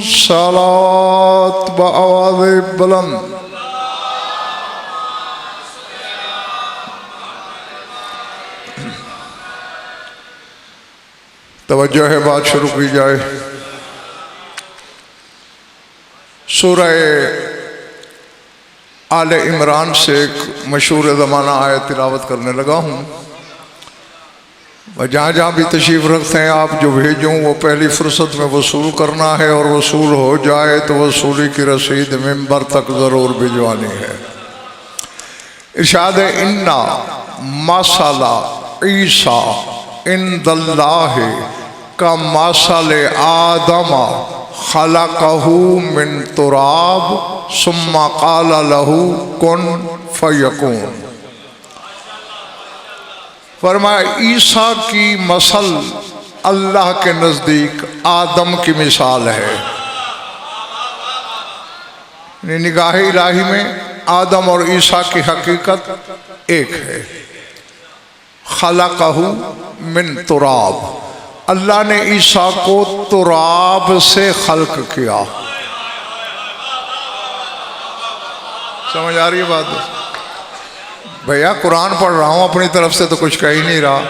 सलात बआवाज़ बुलंद। तवज्जो है, बात शुरू की जाए। सूरह आले इमरान से एक मशहूर ज़माना आयत तिलावत करने लगा हूँ। जहाँ जहाँ भी तशरीफ़ रखते हैं आप, जो भेजूँ वो पहली फ़ुर्सत में वसूल करना है, और वसूल हो जाए तो वसूली की रसीद मिंबर तक ज़रूर भिजवानी है। इरशाद है, इन्ना मसला ईसा इंदल्लाहि का मसले आदमा खलक़हू मिन तुराब सुम्मा क़ाला लहू कुन फ़यकून। फरमाया, ईसा की मसल अल्लाह के नज़दीक आदम की मिसाल है। निगाह इलाही में आदम और ईसा की हकीकत एक है। खलक़हू मिन तुराब, अल्लाह ने ईसा को तुराब से खल्क किया। समझ आ रही है बात? भैया कुरान पढ़ रहा हूँ, अपनी तरफ से तो कुछ कह ही नहीं रहा।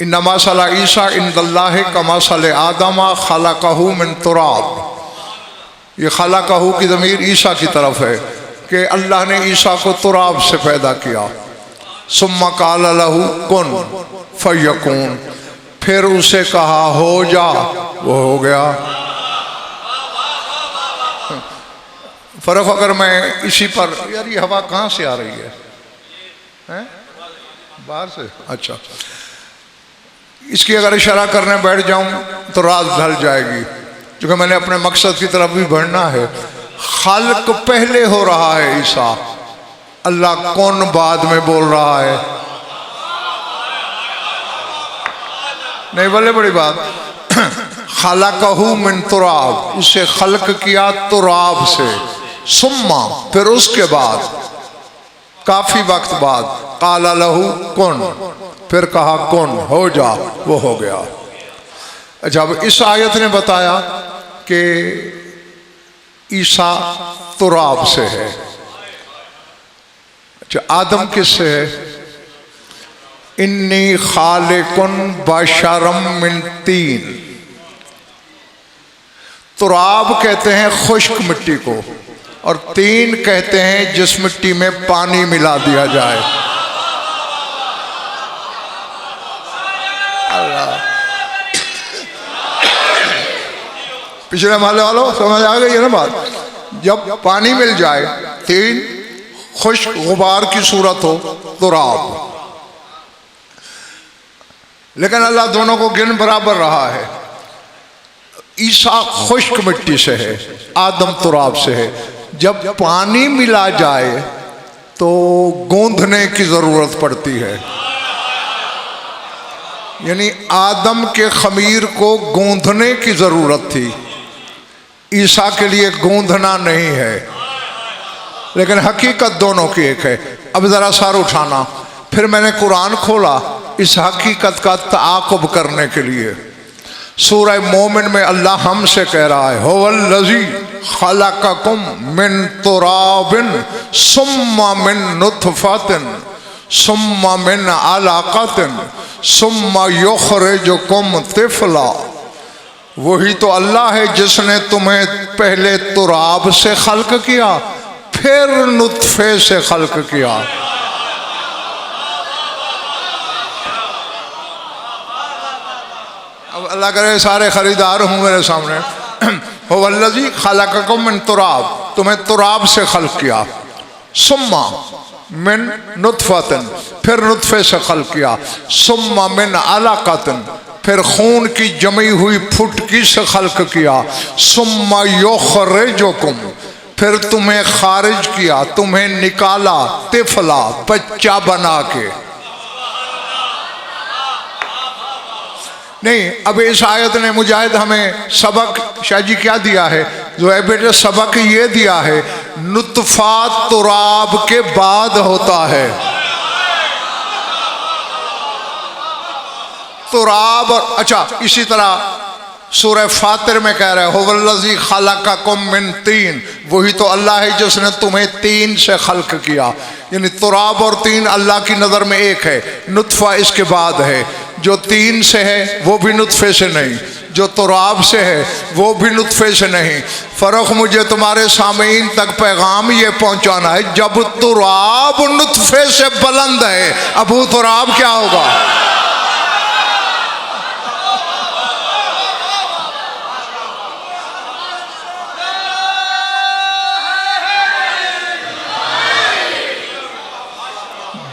इन्ना मसला ईसा इंदल्लाहि का मसले आदमा खलक़हू मिन तुराब। ये खलक़हू की ज़मीर ईसा की तरफ है कि अल्लाह ने ईसा को तुराब से पैदा किया। सुम्मा क़ाला लहू कुन फ़यकून, फिर उसे कहा हो जा, वो हो गया। फर्क अगर मैं इसी पर, यार ये हवा कहाँ से आ रही है? हैं? बाहर से? अच्छा, इसकी अगर इशारा करने बैठ जाऊं तो रात ढल जाएगी, क्योंकि मैंने अपने मकसद की तरफ भी बढ़ना है। खल्क पहले हो रहा है ईसा, अल्लाह कौन बाद में बोल रहा है? नहीं बोले बड़ी बात। खलक़हू मिन तुराब, उसे खल्क किया तुराब से। सुम्मा, फिर उसके बाद काफी वक्त बाद, क़ाला लहू कुन, फिर कहा कुन, हो जा, वो हो गया। जब इस आयत ने बताया कि ईसा तुराब से है, जो आदम किससे है? इन्नी खालिकुन बशरम मिन तीन। तुराब कहते हैं खुश्क मिट्टी को, और तीन कहते हैं जिस मिट्टी में पानी मिला दिया जाए। पिछले महल्ले वालों समझ आ गई है ना बात? जब पानी मिल जाए, तीन खुश्क गुबार की सूरत हो, तुराब। लेकिन अल्लाह दोनों को गिन बराबर रहा है। ईसा खुश्क मिट्टी से है, आदम तुराब से है। जब पानी मिला जाए तो गूंथने की जरूरत पड़ती है, यानी आदम के खमीर को गूंथने की जरूरत थी। ईसा के लिए गूंथना नहीं है, लेकिन हकीकत दोनों की एक है। अब जरा सर उठाना, फिर मैंने कुरान खोला इस हकीकत का ताक़ुब करने के लिए। सूरह मोमिन में अल्लाह हमसे कह रहा है, हुवल्लज़ी खलक़कुम मिन तुराबिन सुम्मा मिन नुत्फ़तिन सुम्मा मिन अलक़तिन सुम्मा युख़रिजुकुम तिफ़ला। वही तो अल्लाह है जिसने तुम्हें पहले तुराब से खल्क किया, फिर नुत्फ़े से खल्क किया। अल्लाह करे सारे खरीदार हूँ मेरे सामने। हुवल्लज़ी खलक़कुम मिन तुराब, तुम्हें तुराब से खल्क किया। सुम्मा मिन नुत्फ़तिन, फिर नुत्फ़े से खल्क किया। सुम्मा मिन अलक़तिन, फिर खून की जमी हुई फुटकी से खल्क किया। सुम्मा युख़रिजुकुम, फिर तुम्हें खारिज किया, तुम्हें निकाला, तिफ़ला, बच्चा बना के। नहीं, अब इस आयत ने मुजाहिद हमें सबक शाह जी क्या दिया है? जो है बेटे सबक ये दिया है, नुत्फा तुराब के बाद होता है। तुराब, अच्छा इसी तरह सूरह फातिर में कह रहे हो वल्लज़ी खलक़कुम मिन तीन, वही तो अल्लाह है जिसने तुम्हें तीन से खल्क किया। यानी तुराब और तीन अल्लाह की नज़र में एक है, नुत्फा इसके बाद है। जो तीन से है वो भी नुत्फे से नहीं, जो तुराब से है वो भी नुत्फे से नहीं। फ़र्क मुझे तुम्हारे सामीन तक पैगाम ये पहुँचाना है, जब तुराब नुत्फे से बुलंद है, अबू तुराब क्या होगा?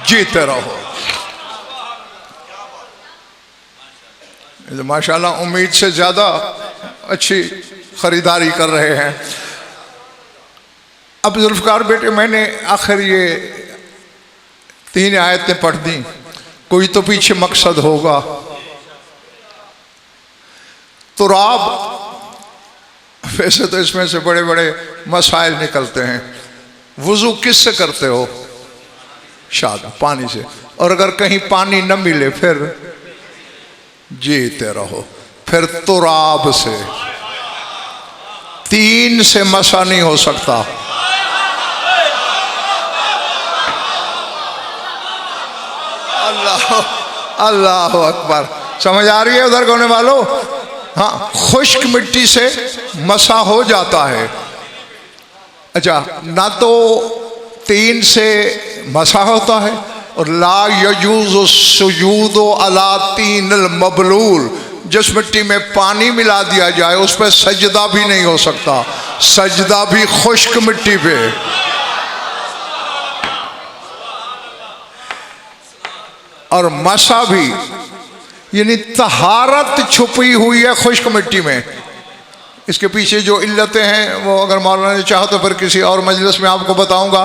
जीते रहो। माशाल्लाह उम्मीद से ज़्यादा अच्छी खरीदारी कर रहे हैं। अब जुल्फ़कार बेटे मैंने आखिर ये 3 आयतें पढ़ दी, कोई तो पीछे मकसद होगा। तुराब, वैसे तो इसमें से बड़े बड़े मसाइल निकलते हैं। वुज़ू किससे करते हो? शादा पानी से। और अगर कहीं पानी न मिले फिर जीते रहो, फिर तुराब से। 3 से मसा नहीं हो सकता। अल्लाह अल्लाह अकबर। समझ आ रही है उधर होने वालों? हाँ, खुश्क मिट्टी से मसा हो जाता है। अच्छा, ना तो 3 से मसा होता है, और ला यजूज़ु सुजूदु अला तीनिल मबलूल, जिस मिट्टी में पानी मिला दिया जाए उस पर सजदा भी नहीं हो सकता, सजदा भी खुश्क मिट्टी पे। और मसा भी, यानी तहारत छुपी हुई है खुश्क मिट्टी में। इसके पीछे जो इल्लतें हैं वो अगर मौलाना ने चाहो तो फिर किसी और मजलिस में आपको बताऊंगा।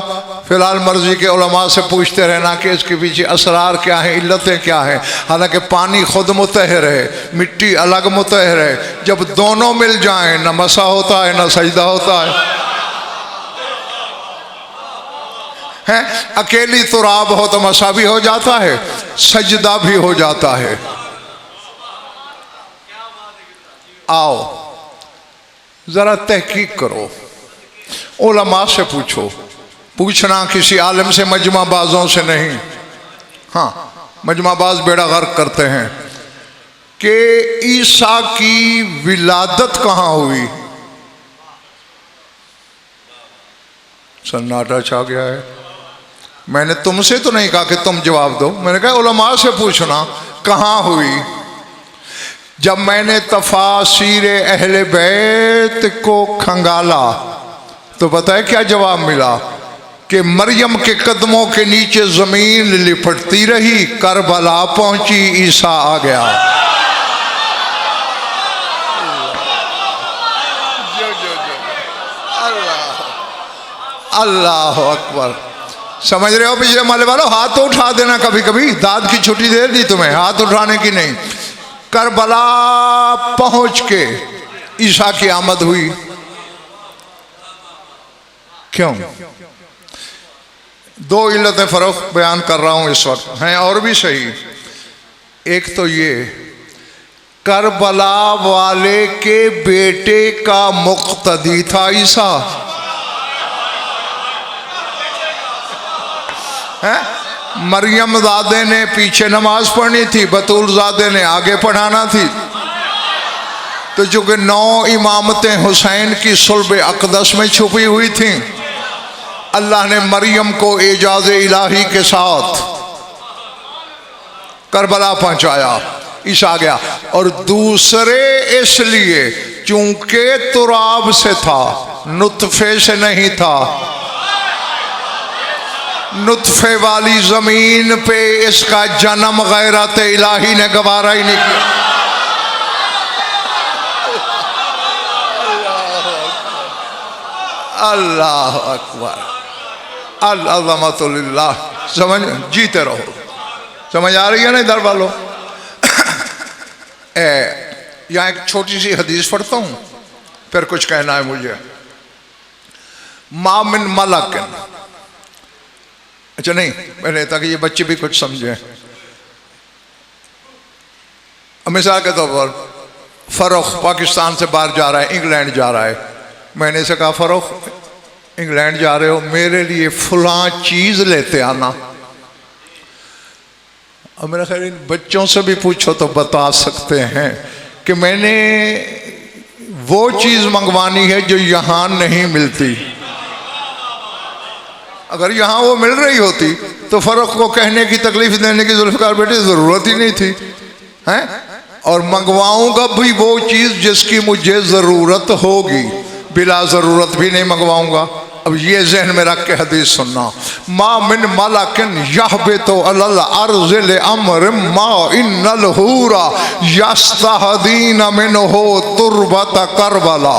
फ़िलहाल मर्जी के उलमा से पूछते रहना कि इसके पीछे असरार क्या हैं, इल्लतें क्या हैं। हालांकि पानी खुद मुतहर है, मिट्टी अलग मुतहर है। जब दोनों मिल जाएं, न मसा होता है न सजदा होता है। अकेली तुराब हो तो मसा भी हो जाता है, सजदा भी हो जाता है। आओ ज़रा तहकीक करो, उलमा से पूछो। पूछना किसी आलिम से, मजमाबाजों से नहीं। हाँ, मजमाबाज बेड़ा गर्क करते हैं कि ईसा की विलादत कहाँ हुई। सन्नाटा छा गया है। मैंने तुमसे तो नहीं कहा कि तुम जवाब दो, मैंने कहा उलमा से पूछना कहाँ हुई। जब मैंने तफासीर अहले बैत को खंगाला तो पता है क्या जवाब मिला? कि मरियम के कदमों के नीचे ज़मीन लिपटती रही, करबला पहुंची, ईसा आ गया। अल्लाह अकबर। समझ रहे हो पिछले माले वालों? हाथ तो उठा देना कभी कभी, दाद की छुट्टी दे दी तुम्हें, हाथ उठाने की नहीं। करबला पहुंच के ईसा की आमद हुई। क्यों? 2 इल्लतें फ़र्क बयान कर रहा हूं इस वक्त, हैं और भी सही। एक तो ये, करबला वाले के बेटे का मुक्तदी था ईसा, है? मरियम ज़ादे ने पीछे नमाज पढ़नी थी, बतूल ज़ादे ने आगे पढ़ाना थी। तो चूँकि 9 इमामतें हुसैन की सुल्ब अक़दस में छुपी हुई थीं, अल्लाह ने मरियम को एजाज़ इलाही के साथ करबला पहुँचाया, ईसा आ गया। और दूसरे इसलिए चूँकि तुराब से था, नुत्फे से नहीं था। नुत्फे वाली ज़मीन पे इसका जन्म गैरत इलाही ने गवारा ही नहीं किया। अल्लाह अकबर, अल-अज़मतु लिल्लाह। समझ, जीते रहो। समझ आ रही है ना इधर वालों? यहाँ एक छोटी सी हदीस पढ़ता हूँ, फिर कुछ कहना है मुझे। मा मिन मलकिन, अच्छा नहीं पहले, ताकि ये बच्चे भी कुछ समझें। मिसाल के तौर पर फरोख पाकिस्तान से बाहर जा रहा है, इंग्लैंड जा रहा है। मैंने से कहा फरोख इंग्लैंड जा रहे हो, मेरे लिए फलां चीज लेते आना। अब मेरा ख्याल इन बच्चों से भी पूछो तो बता सकते हैं कि मैंने वो चीज मंगवानी है जो यहां नहीं मिलती। अगर यहां वो मिल रही होती तो फरोख को कहने की, तकलीफ देने की जुल्फिकार बेटे जरूरत ही नहीं थी, हैं? और मंगवाऊंगा भी वो चीज जिसकी मुझे जरूरत होगी, बिला जरूरत भी नहीं मंगवाऊंगा। अब ये जहन में रख के हदीस सुनना। मा मिन मलकिन यहबितु अलल अर्ज़िल अम्र मा इन्नल हूरा यस्तहदीन मिनहु तुरबत करबला।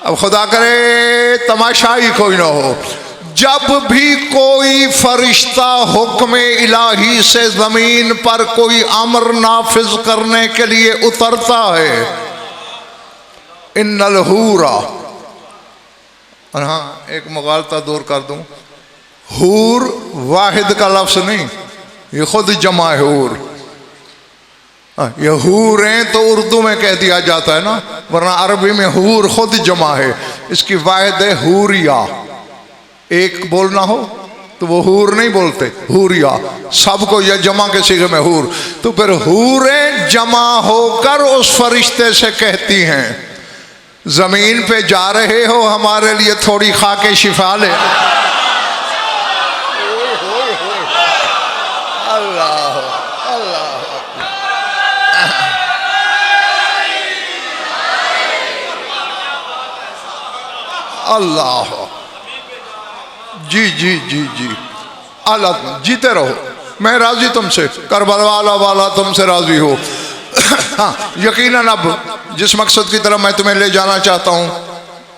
अब खुदा करे तमाशा ही कोई ना हो, जब भी कोई फरिश्ता हुक्म इलाही से जमीन पर कोई अमर नाफिज करने के लिए उतरता है, इन्नल हूरा, और हाँ एक मुगालता दूर कर दूं, हूर वाहिद का लफ्ज नहीं, ये खुद जमा है हूर। ये हूर हैं तो उर्दू में कह दिया जाता है ना, वरना अरबी में हूर खुद जमा है। इसकी वाहिद है हूरिया, एक बोलना हो तो वो हूर नहीं बोलते, हूरिया, सबको या जमा के सीगे में हूर। तो फिर हूरें जमा होकर उस फरिश्ते से कहती हैं, जमीन पे जा रहे हो, हमारे लिए थोड़ी खा के शिफा ले। अल्लाह अल्लाह अल्लाह, जी जी जी जी, अल्लाह जीते रहो, मैं राजी तुमसे, करबला वाला तुमसे राजी हो। हाँ यकीनन अब जिस मकसद की तरफ मैं तुम्हें ले जाना चाहता हूँ,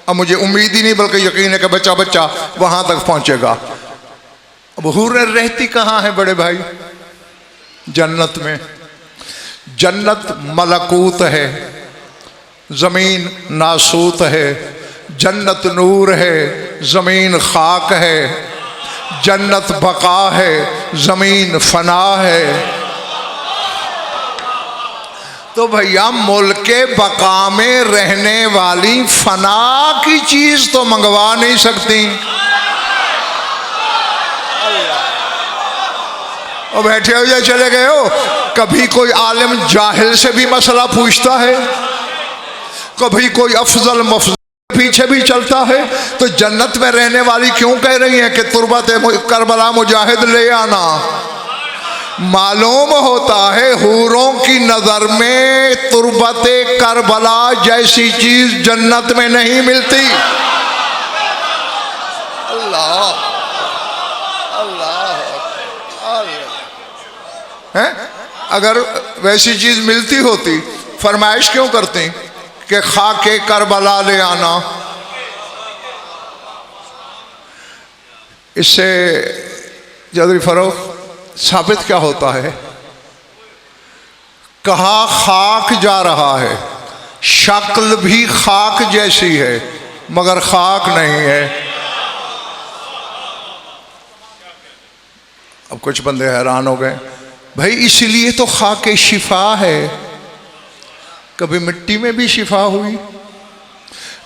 अब मुझे उम्मीद ही नहीं बल्कि यकीन है कि बच्चा बच्चा वहां तक पहुंचेगा। अब हूरें रहती कहाँ है बड़े भाई? जन्नत में। जन्नत मलकूत है, जमीन नासूत है। जन्नत नूर है, जमीन खाक है। जन्नत बका है, जमीन फना है। तो भैया मुल्के बका में रहने वाली फना की चीज तो मंगवा नहीं सकती। और बैठे हो या चले गए हो? कभी कोई आलिम जाहिल से भी मसला पूछता है, कभी कोई अफजल मफजल पीछे भी चलता है। तो जन्नत में रहने वाली क्यों कह रही है कि तुरबत करबला मुजाहिद ले आना? मालूम होता है हूरों की नजर में तुरबत करबला जैसी चीज जन्नत में नहीं मिलती। अल्लाह अल्लाह है, अगर वैसी चीज मिलती होती फरमाइश क्यों करती कि खाके करबला ले आना? इससे जदरी फरोख साबित क्या होता है? कहा खाक जा रहा है, शक्ल भी खाक जैसी है मगर खाक नहीं है। अब कुछ बंदे हैरान हो गए, भाई इसलिए तो खाके शिफा है। कभी मिट्टी में भी शिफा हुई?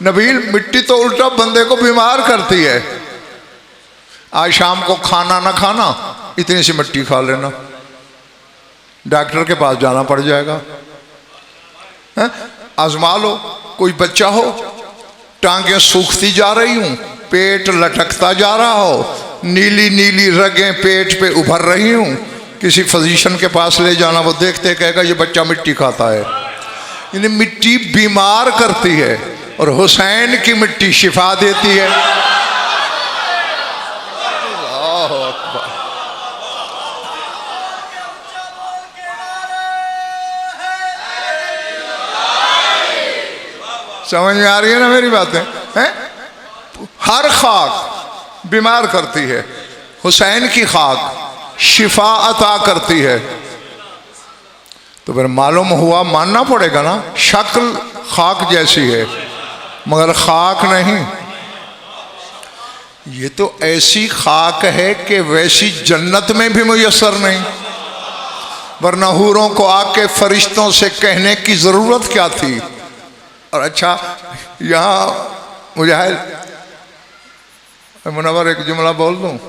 नबील मिट्टी तो उल्टा बंदे को बीमार करती है। आज शाम को खाना ना खाना, इतनी सी मिट्टी खा लेना, डॉक्टर के पास जाना पड़ जाएगा। आजमा लो, कोई बच्चा हो, टांगें सूखती जा रही हूं, पेट लटकता जा रहा हो, नीली नीली रगें पेट पे उभर रही हूं, किसी फिजिशियन के पास ले जाना, वो देखते कहेगा ये बच्चा मिट्टी खाता है। इन्हें मिट्टी बीमार करती है और हुसैन की मिट्टी शिफा देती है। समझ में आ रही है ना मेरी बातें? हैं? हर खाक बीमार करती है, हुसैन की खाक शिफा अता करती है। तो फिर मालूम हुआ, मानना पड़ेगा ना, शक्ल खाक जैसी है मगर खाक नहीं। ये तो ऐसी खाक है कि वैसी जन्नत में भी मुयस्सर नहीं, वरना हूरों को आके फरिश्तों से कहने की ज़रूरत क्या थी। और अच्छा यहाँ मुजाहिद मुनव्वर एक जुमला बोल दूँ,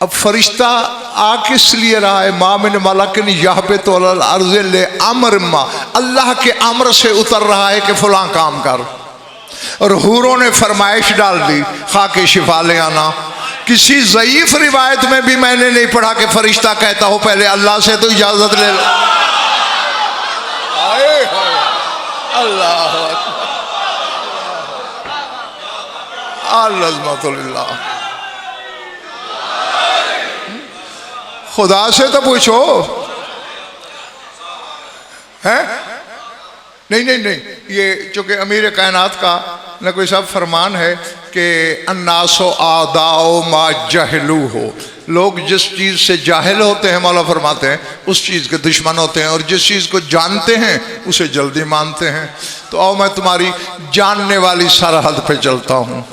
अब फरिश्ता आ किस लिए रहा है? मामिन मलकिन यहाँ पे तो अर्ज़ ले अमर मा, अल्लाह के अमर से उतर रहा है कि फलां काम कर। और हूरों ने फरमाइश डाल दी खाके शिफा ले आना। किसी ज़ईफ रिवायत में भी मैंने नहीं पढ़ा कि फरिश्ता कहता हो पहले अल्लाह से तो इजाज़त ले लो। अल्लाह अल्लाह, खुदा से तो पूछो है। नहीं नहीं नहीं, ये चूंकि अमीर कायनात का न कोई सब फरमान है कि अन्नासो आदाओ मा जहलू हो, लोग जिस चीज़ से जाहिल होते हैं मौला फरमाते हैं उस चीज़ के दुश्मन होते हैं, और जिस चीज़ को जानते हैं उसे जल्दी मानते हैं। तो आओ मैं तुम्हारी जानने वाली सरहद पे चलता हूँ।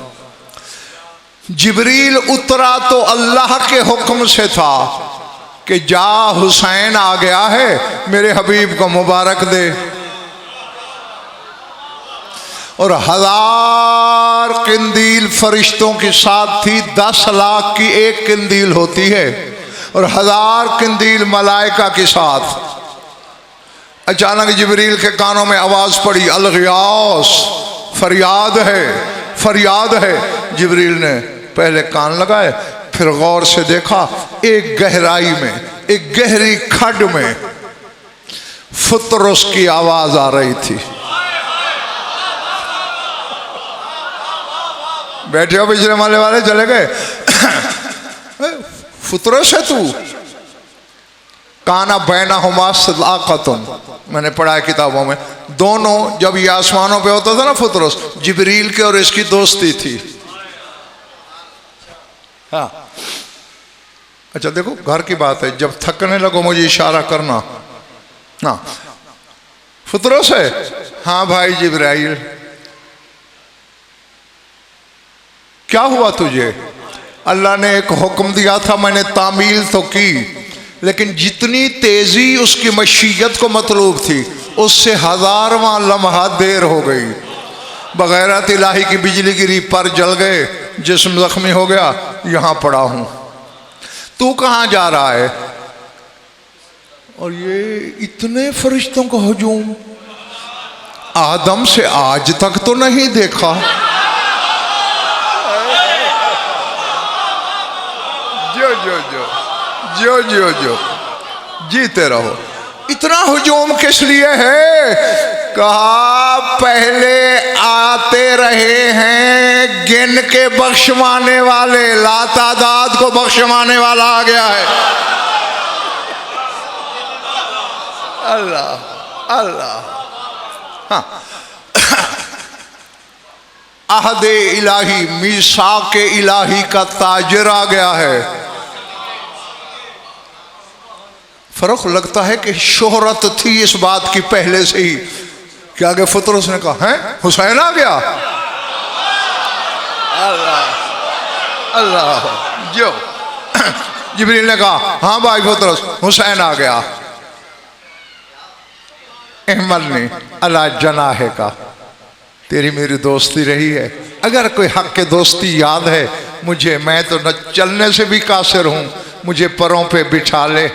जिब्रील उतरा तो अल्लाह के हुक्म से था कि जा हुसैन आ गया है, मेरे हबीब को मुबारक दे। और 1000 किंदील फरिश्तों के साथ थी, 10 लाख की एक किंदील होती है, और 1000 किंदील मलाइका के साथ। अचानक जिब्रील के कानों में आवाज पड़ी, अल गियास, फरियाद है, फरियाद है। जिब्रील ने पहले कान लगाए, फिर गौर से देखा, एक गहराई में, एक गहरी खड्ड में फुतरस की आवाज आ रही थी। बैठे हो पिछले माले वाले, चले गए। फुतरस है तू? काना बैना हुमा सदाकतुन, मैंने पढ़ा है किताबों में। दोनों जब ये आसमानों पे होता था ना फुतरस, जिब्रील के और इसकी दोस्ती थी। हाँ अच्छा देखो, घर की बात है, जब थकने लगो मुझे इशारा करना ना। फुतरस है? हाँ भाई जिब्राइल, क्या हुआ तुझे? अल्लाह ने एक हुक्म दिया था, मैंने तामील तो की, लेकिन जितनी तेजी उसकी मशीयत को मतलूब थी उससे 1000वां लम्हा देर हो गई। बगैरत इलाही की बिजली गिरी, पर जल गए, जिस्म जख्मी हो गया, यहाँ पड़ा हूँ। तू कहाँ जा रहा है? और ये इतने फरिश्तों का हुजूम आदम से आज तक तो नहीं देखा। जो जो जो जो जो जो जीते रहो। इतना हुजूम किस लिए है? कहा पहले आते रहे हैं गिन के बख्शवाने वाले, लातादाद को बख्शवाने वाला आ गया है। अल्लाह अल्लाह। हाँ अहदे इलाही, मीसाक इलाही का ताजिर आ गया है। फर्क लगता है कि शोहरत थी इस बात की पहले से ही। क्या आगे फुतरस ने कहा, है हुसैन आ गया? अल्लाह अल्लाह। जो जिब्रील ने कहा, हाँ भाई फुतरस, हुसैन आ गया। अहमद ने अला जनाहे का, तेरी मेरी दोस्ती रही है, अगर कोई हक के दोस्ती याद है मुझे, मैं तो न चलने से भी कासिर हूँ, मुझे परों पे बिठा ले,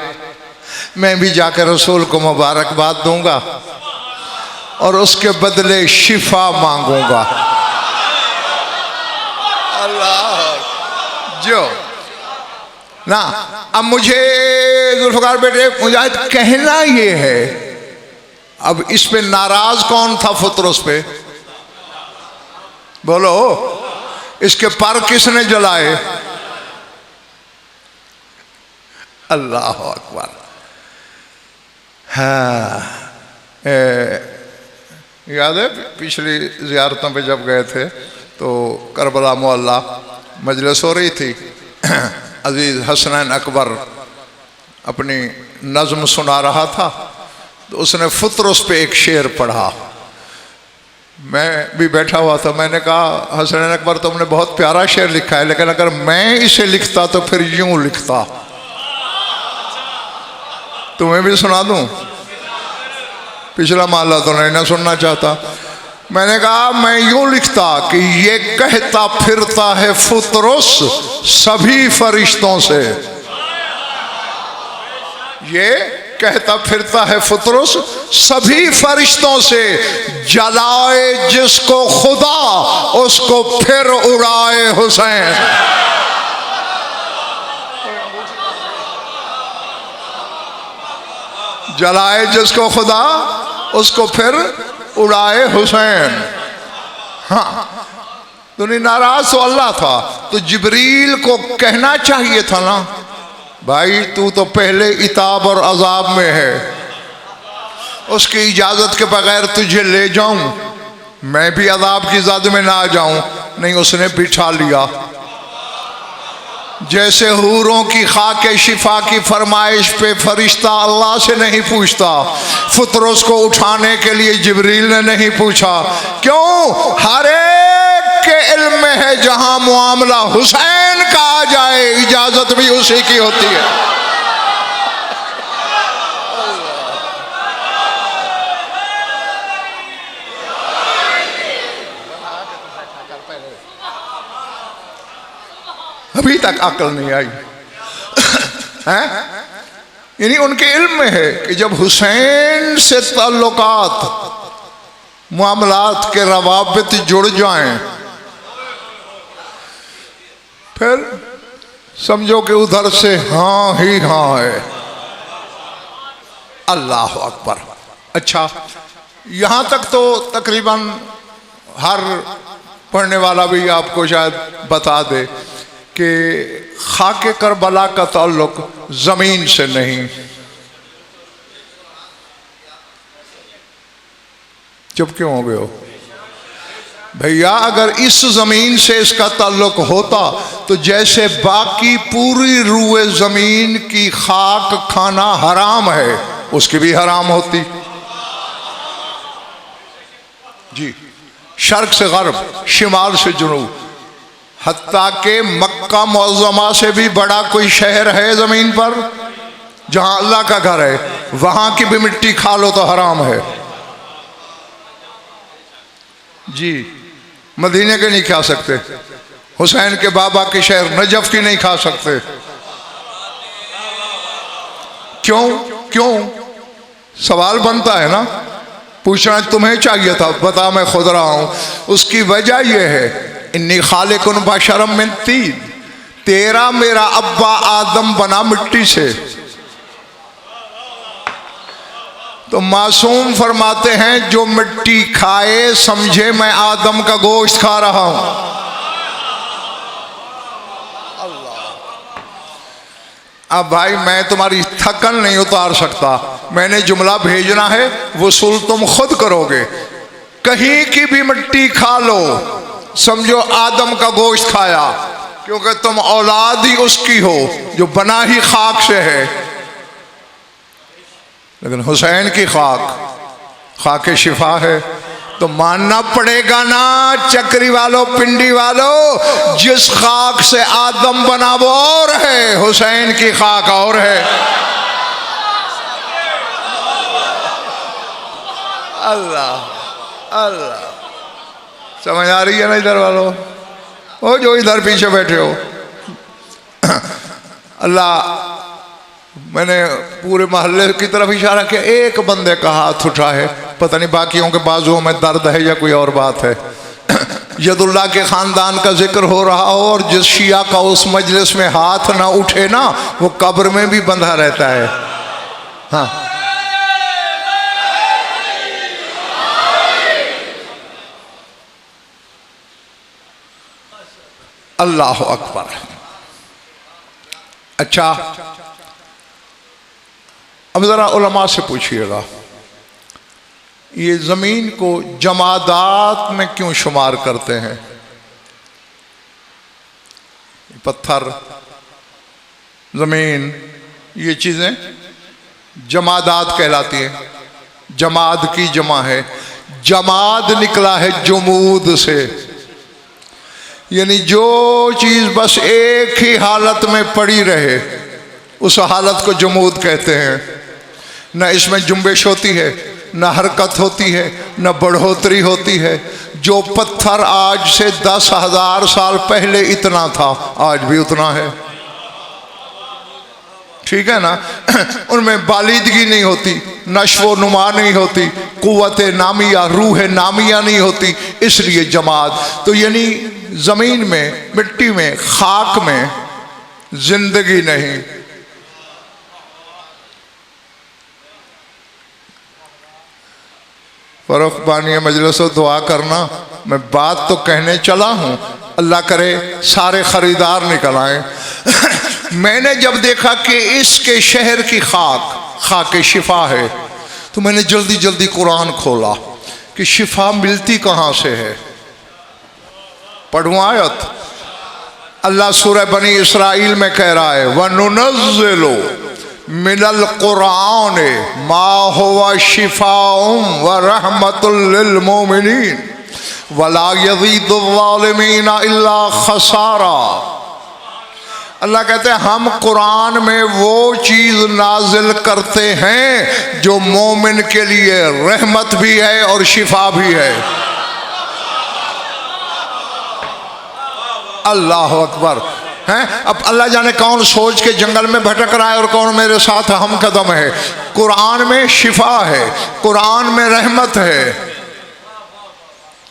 मैं भी जाकर रसूल को मुबारकबाद दूंगा और उसके बदले शिफा मांगूंगा। अल्लाह। जो ना अब मुझे जुल्फ़िकार बेटे मुजाहिद कहना ये है, अब इस पे नाराज कौन था फुतरस पे? बोलो, इसके पर किसने जलाए? अल्लाह अकबर। हाँ याद है पिछली ज़ियारतों पे जब गए थे तो करबला मोहल्ला मजलिस हो रही थी, अजीज़ हसनैन अकबर अपनी नज़्म सुना रहा था तो उसने फुतरस पे एक शेर पढ़ा। मैं भी बैठा हुआ था। मैंने कहा हसनैन अकबर तुमने बहुत प्यारा शेर लिखा है, लेकिन अगर मैं इसे लिखता तो फिर यूं लिखता। तुम्हें भी सुना दूं? पिछला माला तो नहीं ना सुनना चाहता। मैंने कहा मैं यूं लिखता कि ये कहता फिरता है फुतरस सभी फरिश्तों से, ये कहता फिरता है फुतरस सभी फरिश्तों से, जलाए जिसको खुदा उसको फिर उड़ाए हुसैन। जलाए जिसको खुदा उसको फिर उड़ाए हुसैन। हाँ, तो नहीं नाराज तो अल्लाह था, तो जिब्रील को कहना चाहिए था ना, भाई तू तो पहले इताब और अजाब में है, उसकी इजाजत के बगैर तुझे ले जाऊं, मैं भी अजाब की ज़द में ना आ जाऊं। नहीं, उसने बिठा लिया। जैसे हूरों की खाके शिफा की फरमाइश पे फरिश्ता अल्लाह से नहीं पूछता, फुतरस को उठाने के लिए जिब्रील ने नहीं पूछा। क्यों? हर एक के इल्म में है जहां मामला हुसैन का आ जाए इजाजत भी उसी की होती है। अभी तक अकल नहीं आई है? यानी उनके इल्म में है कि जब हुसैन से ताल्लुकात मामलात के रवाबित जुड़ जाएं, फिर समझो कि उधर से हाँ ही हाँ है। अल्लाह अकबर। अच्छा, यहां तक तो तकरीबन हर पढ़ने वाला भी आपको शायद बता दे कि खाके करबला का ताल्लुक जमीन से नहीं। चुप क्यों हो गए हो भैया? अगर इस जमीन से इसका ताल्लुक होता तो जैसे बाकी पूरी रूए जमीन की खाक खाना हराम है, उसकी भी हराम होती जी। शर्क से गर्ब, शिमाल से जुनूब, हत्ता के मक्का मुअज़्ज़मा से भी बड़ा कोई शहर है जमीन पर जहां अल्लाह का घर है, वहां की भी मिट्टी खा लो तो हराम है जी। मदीने के नहीं खा सकते, हुसैन के बाबा के शहर नजफ की नहीं खा सकते। क्यों? क्यों? सवाल बनता है ना, पूछना तुम्हें चाहिए था, बता मैं खुद रहा हूं। उसकी वजह यह है, इन्नी खालिकुन बशरम मिन तीन, तेरा मेरा अब्बा आदम बना मिट्टी से। तो मासूम फरमाते हैं जो मिट्टी खाए समझे मैं आदम का गोश्त खा रहा हूं। अब भाई मैं तुम्हारी थकन नहीं उतार सकता, मैंने जुमला भेजना है, वसूल तुम खुद करोगे। कहीं की भी मिट्टी खा लो समझो आदम का गोश्त खाया, क्योंकि तुम औलाद ही उसकी हो जो बना ही खाक से है। लेकिन हुसैन की खाके शिफा है, तो मानना पड़ेगा ना चक्री वालों, पिंडी वालों, जिस खाक से आदम बना वो और है, हुसैन की खाक और है। अल्लाह अल्लाह, समझ आ रही है ना इधर वालों? वो जो इधर पीछे बैठे हो, अल्लाह, मैंने पूरे मोहल्ले की तरफ इशारा किया, एक बंदे का हाथ उठा है, पता नहीं बाकियों के बाजुओं में दर्द है या कोई और बात है। यदुल्ला के खानदान का जिक्र हो रहा हो और जिस शिया का उस मजलिस में हाथ ना उठे ना, वो कब्र में भी बंधा रहता है। हाँ, अल्लाह अकबर। अच्छा, अब जरा उलमा से पूछिएगा, ये जमीन को जमादात में क्यों शुमार करते हैं? पत्थर, ज़मीन, ये चीज़ें जमादात कहलाती हैं। जमाद की जमा है, जमाद निकला है जुमूद से, यानी जो चीज़ बस एक ही हालत में पड़ी रहे उस हालत को जुमूद कहते हैं। न इसमें जुम्बिश होती है, न हरकत होती है, न बढ़ोतरी होती है। जो पत्थर आज से 10,000 साल पहले इतना था आज भी उतना है, ठीक है ना। उनमें बालिदगी नहीं होती, नश्व नुमा नहीं होती, कुव्वत नामिया, रूह नामिया नहीं होती, इसलिए जमात। तो यानी ज़मीन में, मिट्टी में, खाक में जिंदगी नहीं। फ़र्क बानी मजलिस दुआ करना, मैं बात तो कहने चला हूँ, अल्लाह करे सारे ख़रीदार निकल आए। मैंने जब देखा कि इसके शहर की खाक शिफा है, तो मैंने जल्दी जल्दी कुरान खोला कि शिफा मिलती कहाँ से है। पढ़ूँ आयत, अल्लाह सूरह बनी इसराइल में कह रहा है, वनुनज़्ज़िलु मिनल कुरान मा हुवा शिफाउम व रहमतुल लिल मोमिनीन वला यज़ीदुज़्ज़ालिमीन इल्ला खसारा। अल्लाह कहते हैं हम कुरान में वो चीज़ नाजिल करते हैं जो मोमिन के लिए रहमत भी है और शिफा भी है। अल्लाह अकबर हैं। अब अल्लाह जाने कौन सोच के जंगल में भटक रहा है और कौन मेरे साथ हम कदम है। कुरान में शिफा है, कुरान में रहमत है।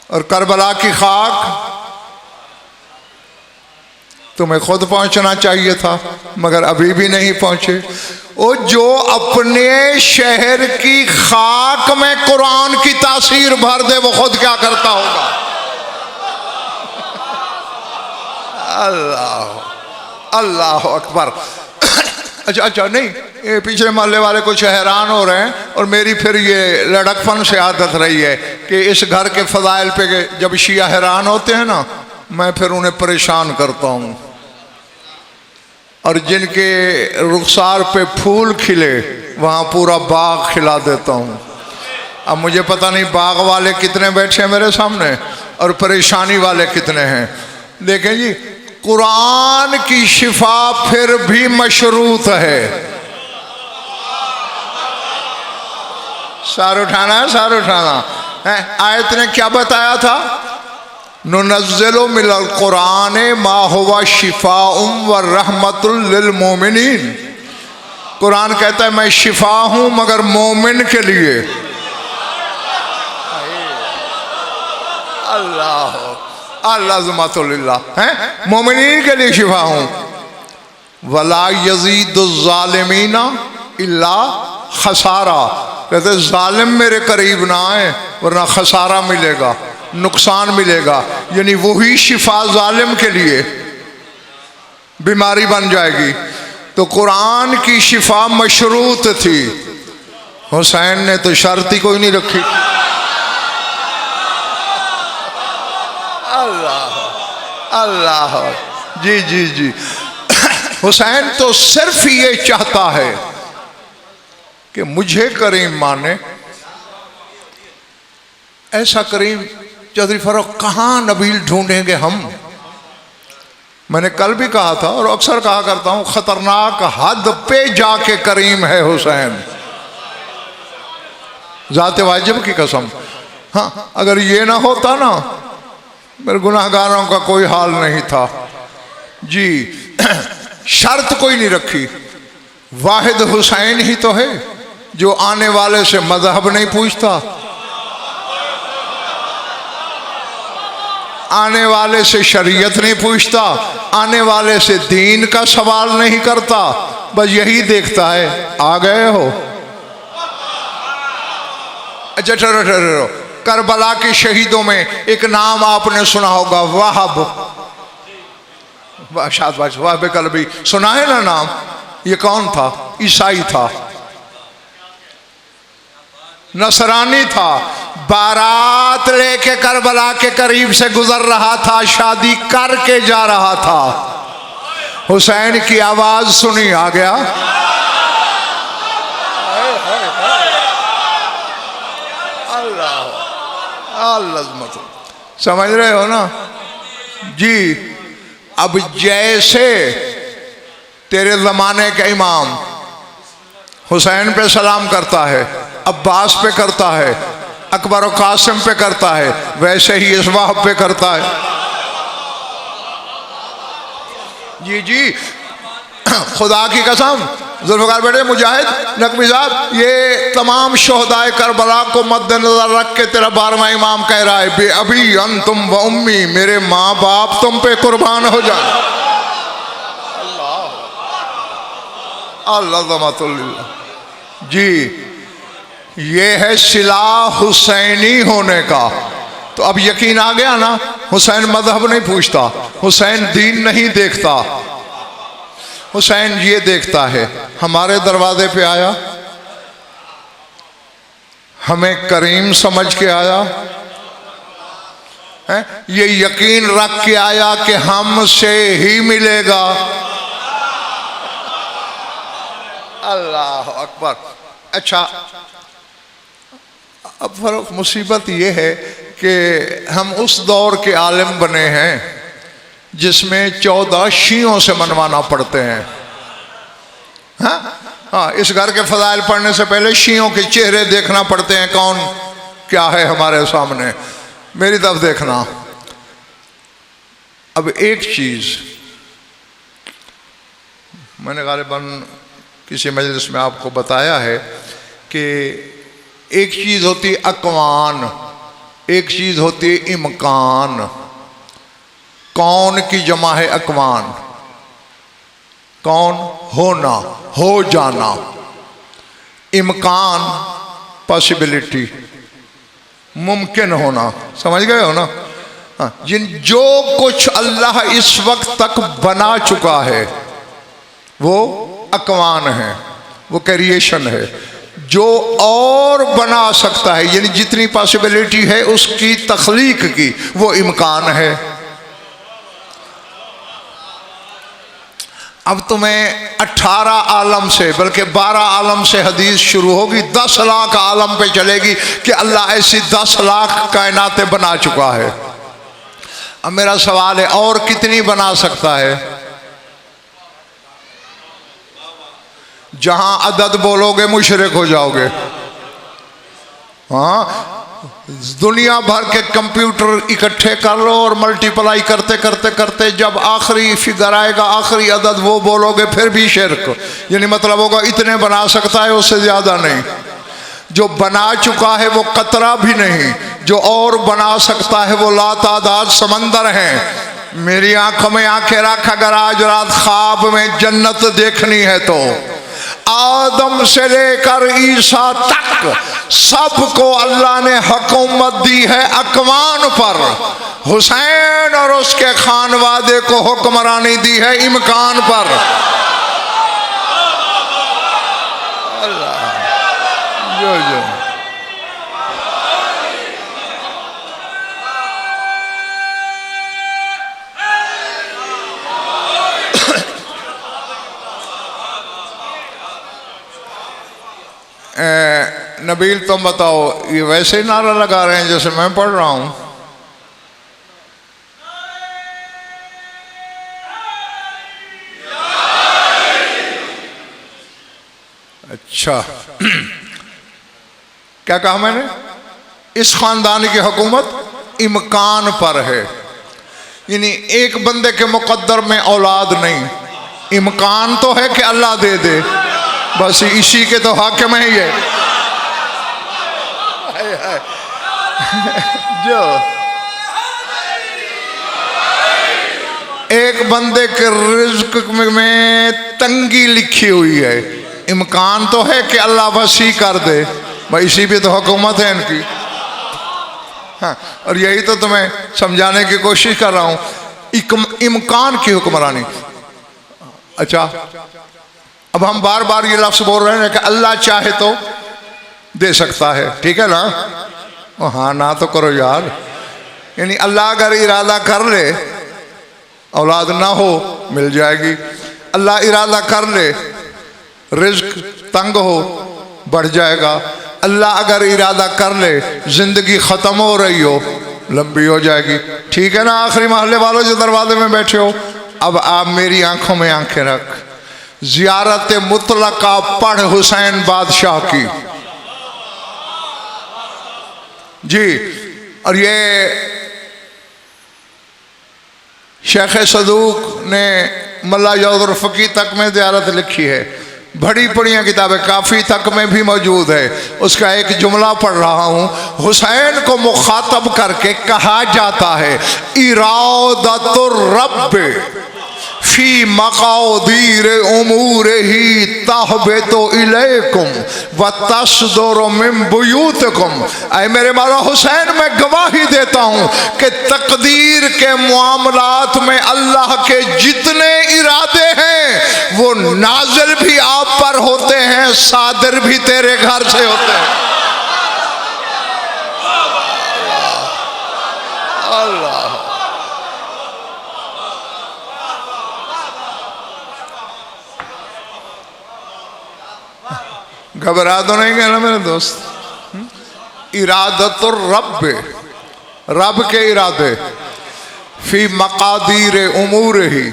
और करबला की खाक तुम्हें खुद पहुंचना चाहिए था, मगर अभी भी नहीं पहुंचे। वो जो अपने शहर की खाक में कुरान की तासीर भर दे वो खुद क्या करता होगा। अल्लाह अल्लाह अकबर। अच्छा नहीं, ये पिछले मोहल्ले वाले कुछ हैरान हो रहे हैं, और मेरी फिर ये लड़कपन से आदत रही है कि इस घर के फजाइल पे जब शिया हैरान होते हैं ना, मैं फिर उन्हें परेशान करता हूँ। और जिनके रुखसार पे फूल खिले वहाँ पूरा बाग खिला देता हूँ। अब मुझे पता नहीं बाग वाले कितने बैठे हैं मेरे सामने और परेशानी वाले कितने हैं। देखें जी, कुरान की शिफा फिर भी मशरूत है। सार उठाना है, सार उठाना है। आयत ने क्या बताया था, नुनज़्ज़िलु मिनल कुरान मा हुवा शिफाउम व रहमतुल लिल मोमिनीन। कुरान कहता है मैं शिफा हूं मगर मोमिन के लिए। अल्लाह अल्लाह है, मोमिनीन के लिए शिफा हूं। वला यज़ीदुज़्ज़ालिमीना इल्ला खसारा। कहते जालिम मेरे करीब ना आए वरना खसारा मिलेगा, नुकसान मिलेगा। यानी वही शिफा जालिम के लिए बीमारी बन जाएगी। तो कुरान की शिफा मशरूत थी। हुसैन ने तो शर्त ही कोई नहीं रखी। अल्लाह अल्लाह जी जी जी। हुसैन तो सिर्फ ये चाहता है कि मुझे करीम माने। ऐसा करीम चौधरी फरूक कहाँ नबील ढूंढेंगे हम। मैंने कल भी कहा था और अक्सर कहा करता हूँ, खतरनाक हद पे जाके करीम है हुसैन, जाते वाजिब की कसम। हाँ, अगर ये ना होता ना मेरे गुनाहगारों का कोई हाल नहीं था जी। शर्त कोई नहीं रखी। वाहिद हुसैन ही तो है जो आने वाले से मजहब नहीं पूछता, आने वाले से शरीयत नहीं पूछता, आने वाले से दीन का सवाल नहीं करता। बस यही देखता है आ गए हो। अच्छा ठहरो, करबला के शहीदों में एक नाम आपने सुना होगा, वहाब। शाबाश, वहाब कल्बी सुना है ना नाम। ये कौन था? ईसाई था, नसरानी था। बारात लेके करबला के करीब से गुजर रहा था, शादी करके जा रहा था। हुसैन की आवाज सुनी आ गया। अल्लाह, समझ रहे हो ना जी। अब जैसे तेरे जमाने का इमाम हुसैन पे सलाम करता है, अब्बास पे करता है, अकबर और कासिम पे करता है, वैसे ही इस वाहब पे करता है। जी जी, खुदा की कसम, जुल्फ़िकार बेटे मुजाहिद नकवी साहब, ये तमाम शोहदाए करबला को मद्देनजर रख के तेरा 12वां इमाम कह रहा है, बे अभी अंतुम व उम्मी, मेरे माँ बाप तुम पे कुर्बान हो जाए। अल्लाह जी, ये है सिला हुसैनी होने का। तो अब यकीन आ गया ना, हुसैन मजहब नहीं पूछता, हुसैन दीन नहीं देखता, हुसैन ये देखता है हमारे दरवाजे पे आया, हमें करीम समझ के आया है, ये यकीन रख के आया कि हमसे ही मिलेगा। अल्लाह अकबर। अच्छा, अब फर्क मुसीबत ये है कि हम उस दौर के आलिम बने हैं जिसमें 14 शियों से मनवाना पड़ते हैं। हाँ, इस घर के फजाइल पढ़ने से पहले शियों के चेहरे देखना पड़ते हैं, कौन क्या है हमारे सामने। मेरी तरफ देखना। अब एक चीज मैंने गालिबन किसी मजलिस में आपको बताया है कि एक चीज होती अकवान, एक चीज होती इमकान। कौन की जमा है अकवान, कौन होना, हो जाना। इमकान पॉसिबिलिटी, मुमकिन होना। समझ गए हो ना? जो कुछ अल्लाह इस वक्त तक बना चुका है वो अकवान है, वो क्रिएशन है। जो और बना सकता है, यानी जितनी पॉसिबिलिटी है उसकी तख्लीक की, वो इम्कान है। अब तुम्हें 18 आलम से, बल्कि 12 आलम से हदीस शुरू होगी, 10 लाख आलम पे चलेगी कि अल्लाह ऐसी 10 लाख कायनातें बना चुका है। अब मेरा सवाल है, और कितनी बना सकता है? जहां अदद बोलोगे मुशरिक हो जाओगे। हाँ, दुनिया भर के कंप्यूटर इकट्ठे कर लो और मल्टीप्लाई करते करते करते जब आखिरी फिगर आएगा, आखिरी अदद वो बोलोगे, फिर भी शिर्क। यानी मतलब होगा इतने बना सकता है, उससे ज्यादा नहीं। जो बना चुका है वो कतरा भी नहीं, जो और बना सकता है वो लातादाद समंदर हैं। मेरी आंखों में आंखें रख, अगर आज रात ख्वाब में जन्नत देखनी है तो आदम से लेकर ईसा तक सबको अल्लाह ने हुकूमत दी है अकवान पर। हुसैन और उसके खानवादे को हुक्मरानी दी है इमकान पर। अल्लाह जो जो नबील तुम बताओ, ये वैसे ही नारा लगा रहे हैं जैसे मैं पढ़ रहा हूं? अच्छा क्या कहा मैंने? इस खानदान की हुकूमत इमकान पर है, यानी एक बंदे के मुकद्दर में औलाद नहीं। इमकान तो है कि अल्लाह दे दे, बस इसी के तो हाकिम है ये। जो एक बंदे के रिज्क में तंगी लिखी हुई है, इम्कान तो है कि अल्लाह वसी कर दे, भाई इसी पे तो हुकूमत है इनकी। हाँ, और यही तो तुम्हें समझाने की कोशिश कर रहा हूं, इम्कान की हुक्मरानी। अच्छा, अब हम बार बार ये लफ्ज बोल रहे हैं कि अल्लाह चाहे तो दे सकता है, ठीक है ना? हाँ ना तो करो यार। यानी अल्लाह अगर इरादा कर ले औलाद ना हो, मिल जाएगी। अल्लाह इरादा कर ले रिज्क तंग हो बढ़ जाएगा। अल्लाह अगर इरादा कर ले जिंदगी ख़त्म हो रही हो लंबी हो जाएगी। ठीक है ना आखिरी महल्ले वालों जो दरवाजे में बैठे हो, अब आप मेरी आंखों में आंखें रख, ज़ियारत मुतलका पढ़ हुसैन बादशाह की जी। और ये शेख सदूक ने मल्ला यौदुर फ़की तक में ज़ियारत लिखी है, बड़ी बड़ी किताबें काफ़ी तक में भी मौजूद है। उसका एक जुमला पढ़ रहा हूँ। हुसैन को मुखातब करके कहा जाता है इरादतुर रब्ब फी मकादीर उमूर ही तहबेतो इलैकुम व तस्दुरु मिन बुयूतिकुम। ऐ मेरे मौला हुसैन, मैं गवाही देता हूँ कि तकदीर के मामलात में अल्लाह के जितने इरादे हैं वो नाज़िल भी आप पर होते हैं, सादिर भी तेरे घर से होते हैं। अल्लाह घबरा तो नहीं गया ना मेरे दोस्त। इरादतुर रब्ब, रब के इरादे फी मकादीर उमूर ही,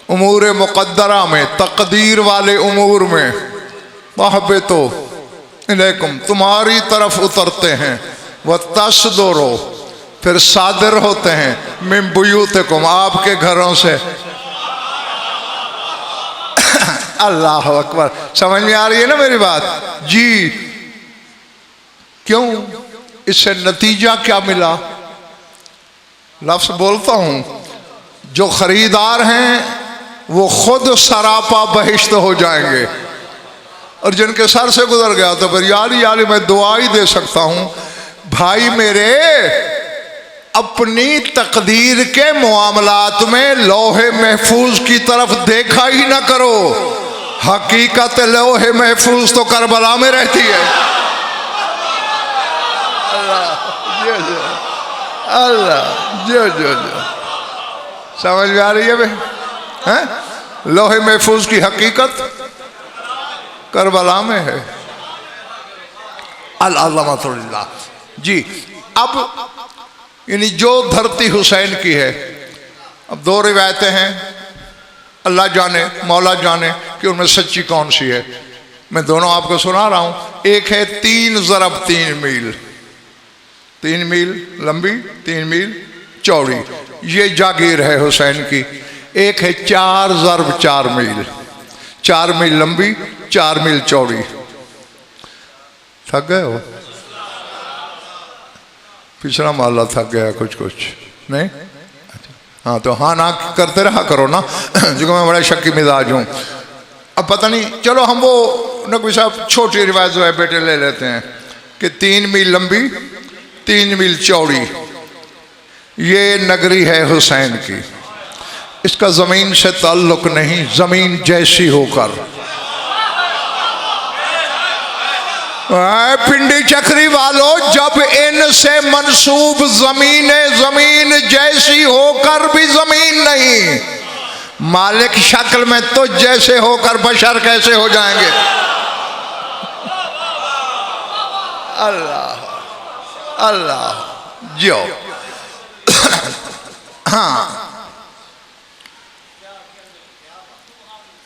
उमूर मुक़द्दरा में, तकदीर वाले उमूर में, तहबतो इलैकुम तुम्हारी तरफ उतरते हैं, व तस्दुरु फिर सादिर होते हैं, मिन बुयूतिकुम आपके घरों से। अल्लाह अकबर, समझ में आ रही है ना मेरी बात जी? क्यों? इससे नतीजा क्या मिला? लफ्ज़ बोलता हूं, जो खरीदार हैं वो खुद सरापा बहिश्त हो जाएंगे, और जिनके सर से गुजर गया तो फिर यारी मैं दुआ ही दे सकता हूं। भाई मेरे, अपनी तकदीर के मामलात में लोहे महफूज की तरफ देखा ही ना करो। हकीकत लोहे महफूज तो करबला में रहती है। अल्लाह जो समझ में आ रही है हैं? लोहे महफूज की हकीकत करबला में है। अल्लाह जी। अब यानी जो धरती हुसैन की है, अब दो रिवायतें हैं, अल्लाह जाने मौला जाने कि उनमें सच्ची कौन सी है। मैं दोनों आपको सुना रहा हूँ। एक है 3 ज़रब 3 मील, 3 मील लंबी 3 मील चौड़ी, ये जागीर है हुसैन की। एक है 4 ज़रब 4 मील, 4 मील लंबी 4 मील चौड़ी। थक गए हो? पिछला माला थक गया कुछ नहीं? हाँ तो हाँ ना करते रहा करो ना, जो मैं बड़ा शक्की मिजाज हूँ। अब पता नहीं, चलो हम वो नकवी साहब छोटी रिवायत जो है बेटे ले लेते हैं कि 3 मील लंबी 3 मील चौड़ी ये नगरी है हुसैन की। इसका ज़मीन से ताल्लुक़ नहीं, ज़मीन जैसी होकर। पिंडी चक्री वालों, जब इनसे मंसूब ज़मीन जैसी होकर भी ज़मीन नहीं, मालिक शक्ल में तो जैसे होकर बशर कैसे हो जाएंगे? अल्लाह अल्लाह जो हाँ,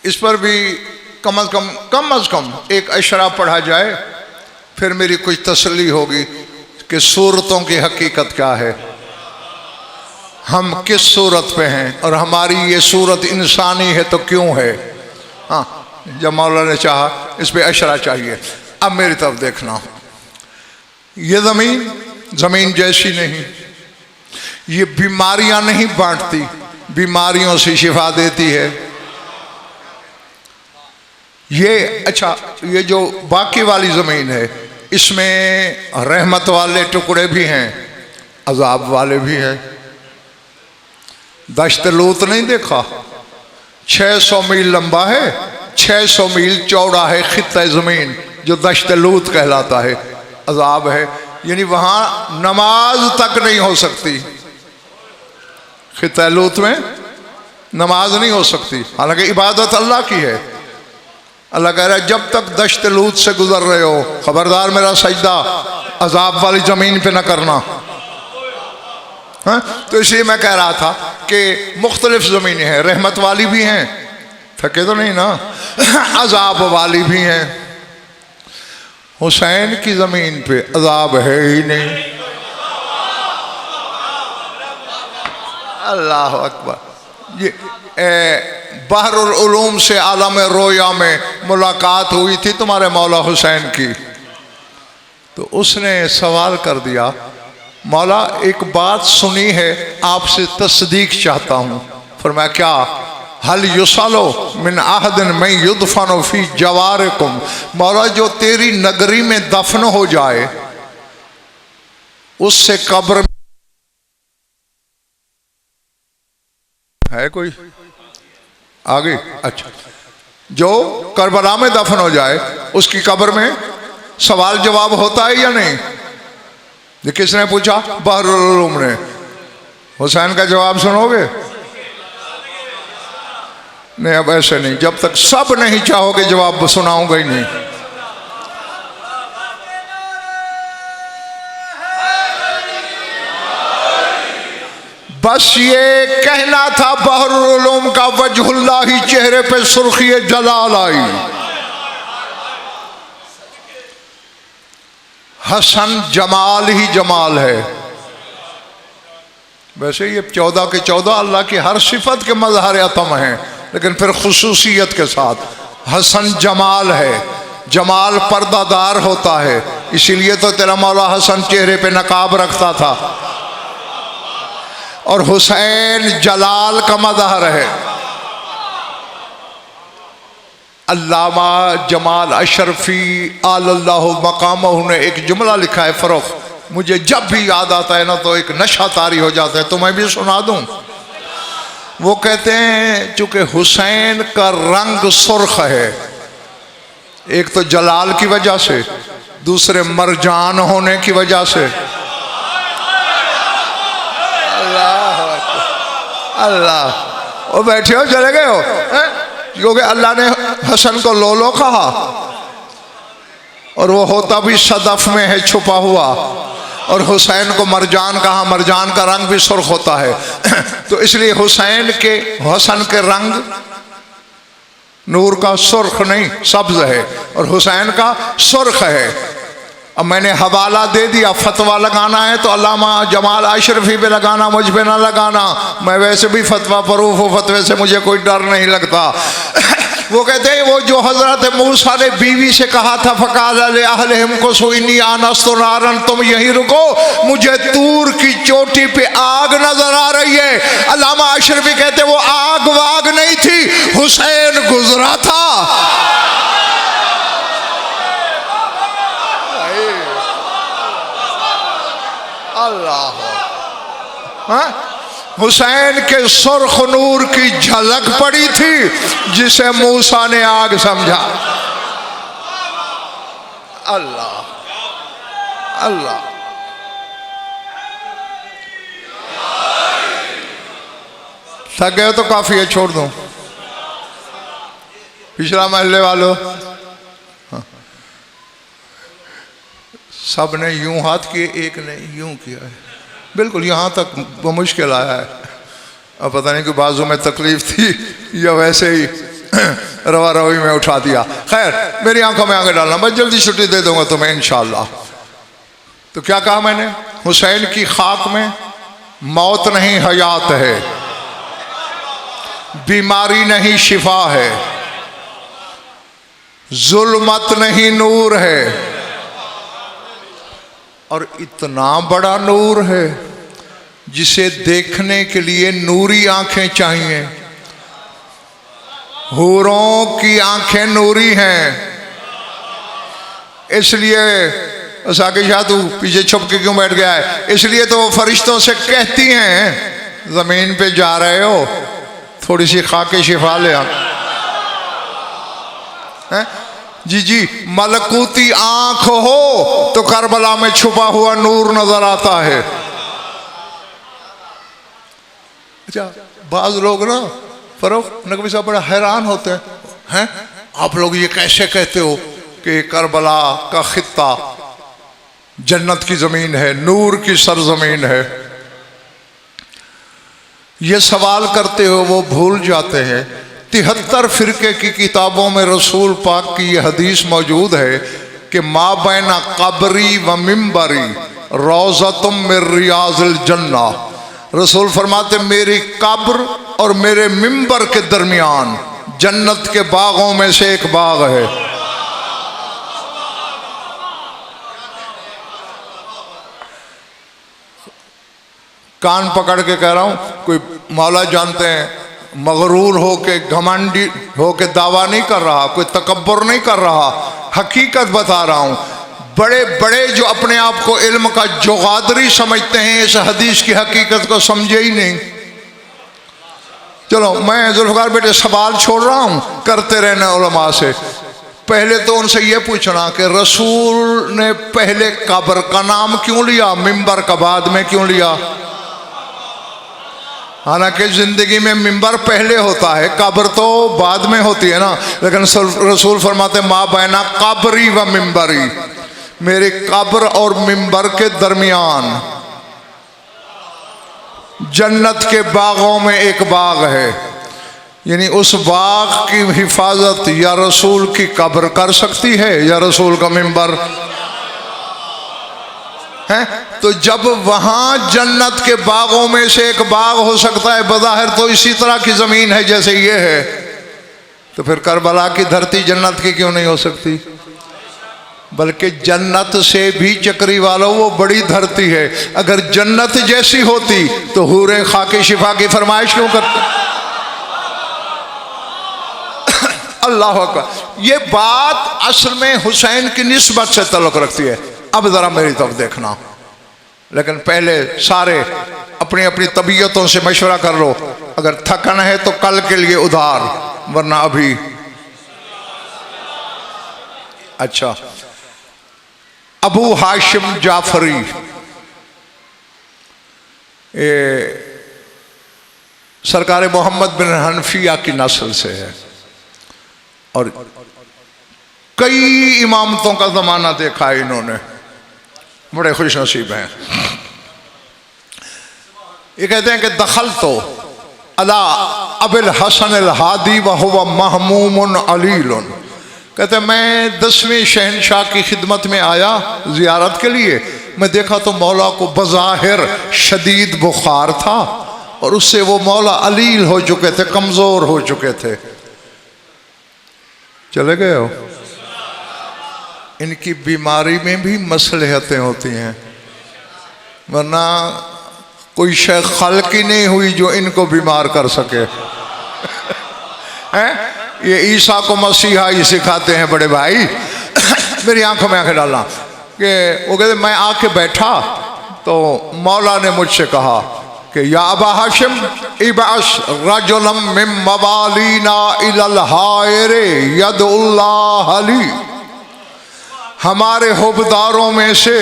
इस पर भी कम अज कम एक अशरा पढ़ा जाए, फिर मेरी कुछ तसल्ली होगी कि सूरतों की हकीकत क्या है, हम किस सूरत पे हैं, और हमारी ये सूरत इंसानी है तो क्यों है। हाँ, जब मौला ने चाहा इस पे अशरा चाहिए। अब मेरी तरफ देखना, ये ज़मीन जैसी नहीं, ये बीमारियां नहीं बांटती, बीमारियों से शिफा देती है। ये अच्छा, ये जो बाकी वाली ज़मीन है इसमें रहमत वाले टुकड़े भी हैं, अजाब वाले भी हैं। दश्त लूत नहीं देखा? 600 मील लंबा है, 600 मील चौड़ा है खित्ता ज़मीन, जो दश्त लूत कहलाता है। अजाब है, यानी वहाँ नमाज तक नहीं हो सकती। खित्ता लूत में नमाज नहीं हो सकती, हालांकि इबादत अल्लाह की है। अल्लाह कह रहा है जब तक दश्त लूत से गुजर रहे हो खबरदार मेरा सजदा अजाब वाली ज़मीन पे न करना। हाँ? तो इसलिए मैं कह रहा था कि मुख्तलिफ ज़मीनें हैं, रहमत वाली भी हैं, थके तो नहीं ना, अजाब वाली भी हैं। हुसैन की ज़मीन पे अजाब है ही नहीं। अल्लाह अकबर। ये बहरुल उलूम से आलम रोया में मुलाकात हुई थी तुम्हारे मौला हुसैन की, तो उसने सवाल कर दिया, मौला एक बात सुनी है आपसे तस्दीक चाहता हूँ। फरमाया क्या? हल युसलो मिन आहदिन मैं युदफन फी जवारिकुम, मौला जो तेरी नगरी में दफन हो जाए उससे कब्र है कोई आगे? अच्छा, जो करबला में दफन हो जाए उसकी कब्र में सवाल जवाब होता है या नहीं? ये किसने पूछा? बहरुल उलूम ने। हुसैन का जवाब सुनोगे? नहीं, अब ऐसे नहीं, जब तक सब नहीं चाहोगे जवाब सुनाऊंगा ही नहीं। बस ये कहना था बहरुल उलूम का, वजहुल्लाह ही चेहरे पे सुर्खी जलाल आई। हसन जमाल ही जमाल है। वैसे ये 14 के 14 अल्लाह की हर सिफत के मज़हर अतम हैं, लेकिन फिर खुसूसियत के साथ हसन जमाल है। जमाल पर्दादार होता है, इसीलिए तो तेरा मौला हसन चेहरे पे नकाब रखता था। और हुसैन जलाल का मज़हर है। अल्लामा जमाल अशरफी आलल्लाहु मकामहु ने एक जुमला लिखा है फ़रोख, मुझे जब भी याद आता है ना तो एक नशा तारी हो जाता है, तो मैं भी सुना दूं। वो कहते हैं चूंकि हुसैन का रंग सुर्ख है, एक तो जलाल की वजह से, दूसरे मरजान होने की वजह से। अल्लाह अल्लाह, वो बैठे हो चले गए हो, क्योंकि अल्लाह ने हसन को लोलो कहा और वो होता भी सदफ में है छुपा हुआ, और हुसैन को मरजान कहा, मरजान का रंग भी सुर्ख होता है। तो इसलिए हुसैन के हसन के रंग नूर का सुर्ख नहीं सब्ज है, और हुसैन का सुर्ख है। अब मैंने हवाला दे दिया, फतवा लगाना है तो अल्लामा जमाल अशरफी पे लगाना, मुझ पे ना लगाना, मैं वैसे भी फतवा प्रूफ हूँ, फतवे से मुझे कोई डर नहीं लगता। वो कहते हैं वो जो हजरत मूसा ने बीवी से कहा था, फ़क़ाल लिअहलिहिम कुसूनी आनस्तु नारन, तुम यहीं रुको, मुझे तूर की चोटी पे आग नजर आ रही है। अल्लामा अशरफी कहते वो आग वाग नहीं थी, हुसैन गुजरा था। अल्लाह, हुसैन के सुर्ख नूर की झलक पड़ी थी जिसे मूसा ने आग समझा। अल्लाह अल्लाह, थक गए तो काफी है, छोड़ दूं। पिछला महल्ले वालों सब ने यूं हाथ किए, एक ने यूं किया है, बिल्कुल यहाँ तक वो मुश्किल आया है। अब पता नहीं कि बाजू में तकलीफ थी या वैसे ही रवा रवी में उठा दिया। खैर, मेरी आंखों में आगे डालना, बस जल्दी छुट्टी दे दूंगा तुम्हें इंशाअल्लाह। तो क्या कहा मैंने? हुसैन की खाक में मौत नहीं हयात है, बीमारी नहीं शिफा है, जुल्मत नहीं नूर है, और इतना बड़ा नूर है जिसे देखने के लिए नूरी आंखें चाहिए। हूरों की आंखें नूरी हैं, इसलिए साकी शाह तू पीछे छुप के क्यों बैठ गया है? इसलिए तो वो फरिश्तों से कहती हैं जमीन पे जा रहे हो थोड़ी सी खाके शिफा ले आ। जी जी, मलकूती आंख हो तो करबला में छुपा हुआ नूर नजर आता है। अच्छा, बाज लोग ना फरोख नकवी साहब बड़ा हैरान होते हैं, आप लोग ये कैसे कहते हो कि करबला का खित्ता जन्नत की ज़मीन है, नूर की सरजमीन है। ये सवाल करते हो वो भूल जाते हैं 73 फिरके की किताबों में रसूल पाक की ये हदीस मौजूद है कि मा बैना कब्री व मिंबरी रोज़तुम मिन रियाज़िल जन्ना। रसूल फरमाते मेरी कब्र और मेरे मिंबर के दरमियान जन्नत के बागों में से एक बाग है। कान पकड़ के कह रहा हूं, कोई मौला जानते हैं मगरूर हो के घमंडी हो के दावा नहीं कर रहा, कोई तकब्बुर नहीं कर रहा, हकीकत बता रहा हूं। बड़े बड़े जो अपने आप को इल्म का जोगादरी समझते हैं इस हदीस की हकीकत को समझे ही नहीं। चलो मैं जुल्फ़िकार बेटे सवाल छोड़ रहा हूं, करते रहना उलमा से। पहले तो उनसे ये पूछना कि रसूल ने पहले कब्र का नाम क्यों लिया, मिंबर का बाद में क्यों लिया? हालांकि जिंदगी में मिंबर पहले होता है, कब्र तो बाद में होती है ना। लेकिन रसूल फरमाते माँ बैना कब्री व मिंबरी, मेरे कब्र और मिंबर के दरमियान जन्नत के बागों में एक बाग है। यानी उस बाग की हिफाजत या रसूल की कब्र कर सकती है या रसूल का मिंबर है। तो जब वहां जन्नत के बागों में से एक बाग हो सकता है, बज़ाहिर तो इसी तरह की जमीन है जैसे ये है, तो फिर करबला की धरती जन्नत की क्यों नहीं हो सकती? बल्कि जन्नत से भी चक्री वालों वो बड़ी धरती है। अगर जन्नत जैसी होती तो हूरे खाके शिफा की फरमाइश क्यों करते? अल्लाह अकबर। ये बात असल में हुसैन की निस्बत से ताल्लुक़ रखती है। अब ज़रा मेरी तरफ देखना, लेकिन पहले सारे अपनी अपनी तबीयतों से मशवरा कर लो। अगर थकन है तो कल के लिए उधार, वरना अभी। अच्छा, अबू हाशिम जाफरी सरकार मोहम्मद बिन हनफिया की नस्ल से है और कई इमामतों का ज़माना देखा है इन्होंने, बड़े खुश नसीब हैं। ये कहते हैं कि दखल तो अला अबिल हसन अल हादी व हुवा महमूमुन अलीलुन। कहते मैं 10वें शहनशाह की खिदमत में आया ज़ियारत के लिए। मैं देखा तो मौला को बज़ाहिर शदीद बुखार था और उससे वो मौला अलील हो चुके थे, कमज़ोर हो चुके थे। चले गए हो? इनकी बीमारी में भी मसलहतें होती हैं, वरना कोई शय खल्क ही नहीं हुई जो इनको बीमार कर सके। हैं? ये ईसा को मसीहा ही सिखाते हैं बड़े भाई। मेरी आंखों में आंखें डालना कि वो कहते मैं आके बैठा तो मौला ने मुझसे कहा कि या अबा हाशिम इबास रजुलम मिन मवालीना इलल हायरे यदुल्लाह अली। हमारे हुबदारों में से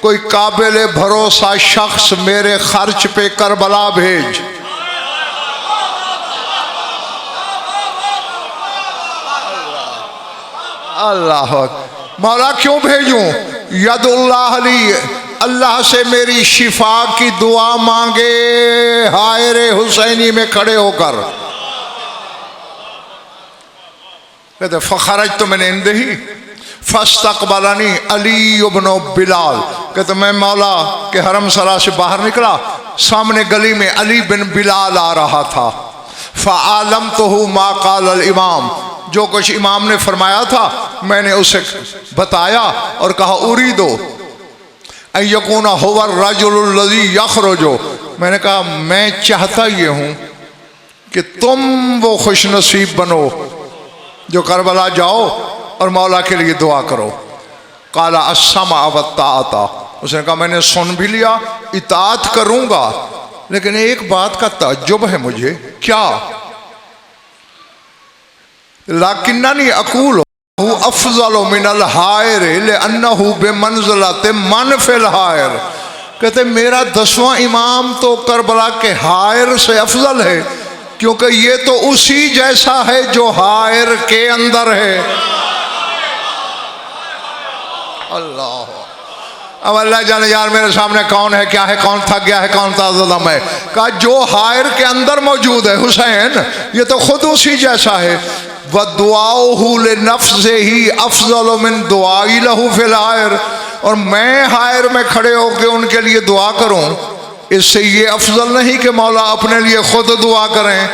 कोई काबिल भरोसा शख्स मेरे खर्च पे करबला भेज। अल्लाह, मौला क्यों भेजूं? यदुल्लाह अली, अल्लाह से मेरी शिफा की दुआ मांगे हायरे हुसैनी में खड़े होकर। कहते फ़खरज तो मैंने इंदही फस्तक़बलनी अली इब्न बिलाल। कहते मैं मौला के हरम सरा से बाहर निकला, सामने गली में अली बिन बिलाल आ रहा था। फ़आलम तो हूँ मा क़ाल अल इमाम, जो कुछ इमाम ने फरमाया था मैंने उसे बताया और कहा उरीदो अयकुना हुवा रजुलुल लज़ी यख़रुजु। मैंने कहा मैं चाहता ये हूँ कि तुम वो खुश नसीब बनो जो करबला जाओ और मौला के लिए दुआ करो। काला अस्समा व ताअता, उसने कहा मैंने सुन भी लिया, इताअत करूँगा, लेकिन एक बात का तअज्जुब है मुझे। क्या? लाकिन्ननी अकूल अफज़ल मिनल हायर लिअन्नहु बिमंज़िलत मन फिल हायर। कहते मेरा 10वां इमाम तो करबला के हायर से अफजल है, क्योंकि ये तो उसी जैसा है जो हायर के अंदर है। अल्लाह। अब अल्लाह जाने यार मेरे सामने कौन है, क्या है, कौन थक गया है, कौन ताज़दम है। कहा जो हायर के अंदर मौजूद है हुसैन, ये तो खुद उसी जैसा है। व दुआहु लिनफ्सिही ही अफज़ल मिन दुआई लहू फिल हायर, और मैं हायर में खड़े होकर उनके लिए दुआ करूं, इससे ये अफजल नहीं कि मौला अपने लिए खुद दुआ करें।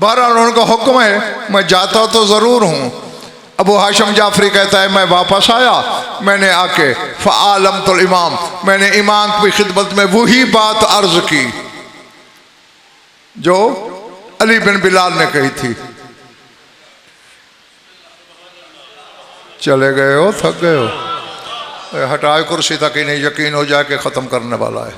बहरहाल उनका हुक्म है, मैं जाता तो ज़रूर हूँ। अबू हाशिम जाफरी कहता है मैं वापस आया, मैंने आके फ़आलमतुल इमाम, मैंने इमाम की खिदमत में वही बात अर्ज की जो अली बिन बिलाल ने कही थी। चले गए हो, थक गए हो, हटाए कुर्सी तक ही नहीं, यकीन हो जाए कि ख़त्म करने वाला है।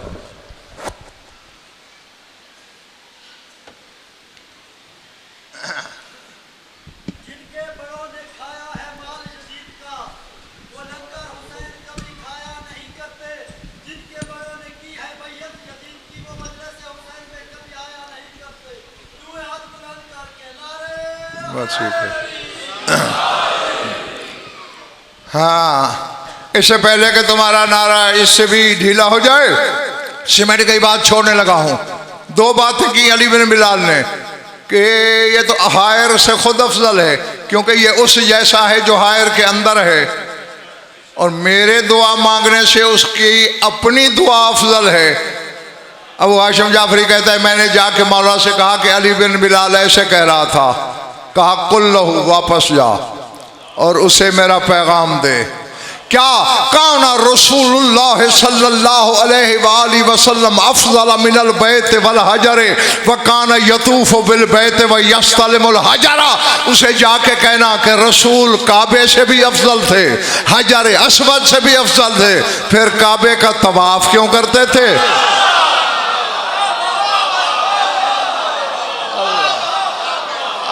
जिनके बड़ों ने खाया है माल यजीद का, वो लंगर हुसैन कभी खाया नहीं करते। जिनके बड़ों ने की है बैयत यजीद की, वो मजलिस हुसैन में कभी आया नहीं करते। दुए हाथ बुलंद करके नारे। बस ठीक है। हाँ, इससे पहले कि तुम्हारा नारा इससे भी ढीला हो जाए, सीमेंट की बात छोड़ने लगा हूँ। दो बातें की अली बिन बिलाल ने कि ये तो हायर से खुद अफजल है, क्योंकि ये उस जैसा है जो हायर के अंदर है, और मेरे दुआ मांगने से उसकी अपनी दुआ अफजल है। अबू हाशिम जाफरी कहता है मैंने जाके मौला से कहा कि अली बिन बिलाल ऐसे कह रहा था। कहा कुल लहू, वापस जा और उसे मेरा पैगाम दे। क्या काना रसूलुल्लाह सल्लल्लाहु अलैहि वसल्लम अफज़ल मिनल बैत वल हजर व काना यतूफ बिल बैत व यस्तलिमुल हजरा। उसे जाके कहना कि रसूल काबे से भी अफजल थे, हजर अस्वद से भी अफजल थे, फिर काबे का तवाफ क्यों करते थे?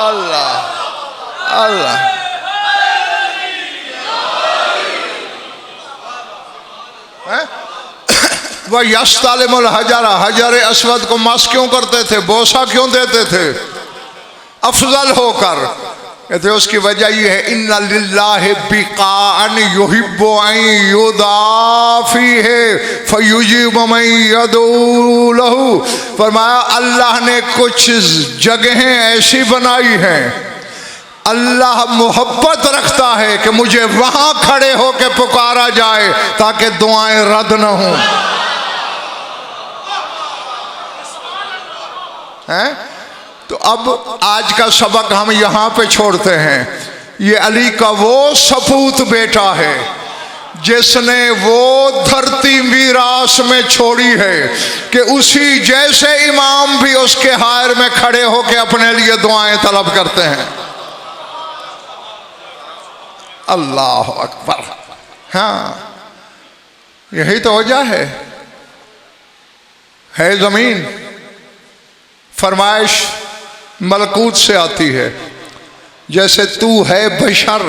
अल्लाह अल्लाह। वह यस्तालिमुल हजरा, हजर अस्वद को मस क्यों करते थे, बोसा क्यों देते थे? अफजल होकर। कहते उसकी वजह यह है इन्ना लिल्लाहि बिकाअन युहिब्बु अन युदाफीहि फयुजीबु मन यदऊ लहू। फरमाया अल्लाह ने कुछ जगहें ऐसी बनाई हैं, अल्लाह मोहब्बत रखता है कि मुझे वहां खड़े होकर पुकारा जाए ताकि दुआएं रद्द न हों। हैं? तो अब आज का सबक हम यहाँ पे छोड़ते हैं। ये अली का वो सपूत बेटा है जिसने वो धरती मीरास में छोड़ी है कि उसी जैसे इमाम भी उसके हायर में खड़े होकर अपने लिए दुआएं तलब करते हैं। अल्लाह अकबर। हाँ, यही तो वजह है जमीन। फरमाइश मलकूत से आती है, जैसे तू है बशर,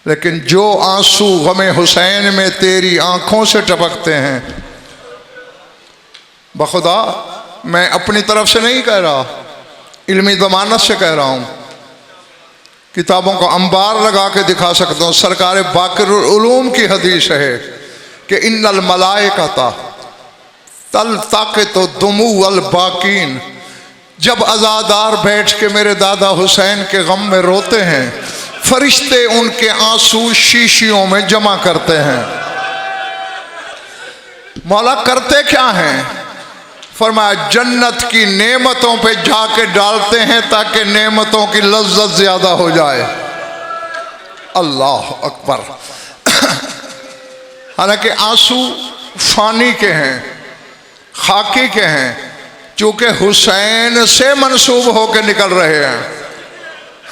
लेकिन जो आंसू गमे हुसैन में तेरी आंखों से टपकते हैं, बखुदा मैं अपनी तरफ से नहीं कह रहा, इल्मी ज़मानत से कह रहा हूँ। किताबों को अंबार लगा के दिखा सकता हूँ। सरकार बाक़िरुल उलूम की हदीस है कि इन्नल मलाइकता तल ताके तो दुमू अल बाकीन, जब अज़ादार बैठ के मेरे दादा हुसैन के गम में रोते हैं, फरिश्ते उनके आंसू शीशियों में जमा करते हैं। मौला करते क्या हैं? फरमाया जन्नत की नेमतों पे जाके डालते हैं ताकि नेमतों की लज्जत ज्यादा हो जाए। अल्लाह अकबर। हालांकि आंसू फानी के हैं, खाकी के हैं, चूंकि हुसैन से मंसूब होकर निकल रहे हैं।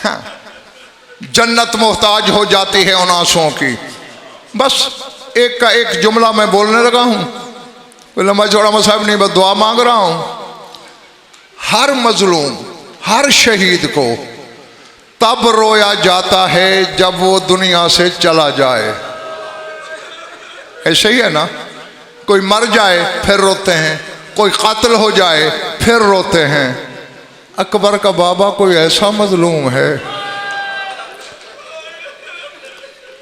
हाँ, जन्नत मोहताज हो जाती है उन आंसुओं की। बस एक का एक जुमला मैं बोलने लगा हूं, कोई लंबा चौड़ा मसाहब नहीं, बस दुआ मांग रहा हूं। हर मजलूम, हर शहीद को तब रोया जाता है जब वो दुनिया से चला जाए। ऐसे ही है ना, कोई मर जाए फिर रोते हैं, कोई कातिल हो जाए फिर रोते हैं। अकबर का बाबा कोई ऐसा मजलूम है,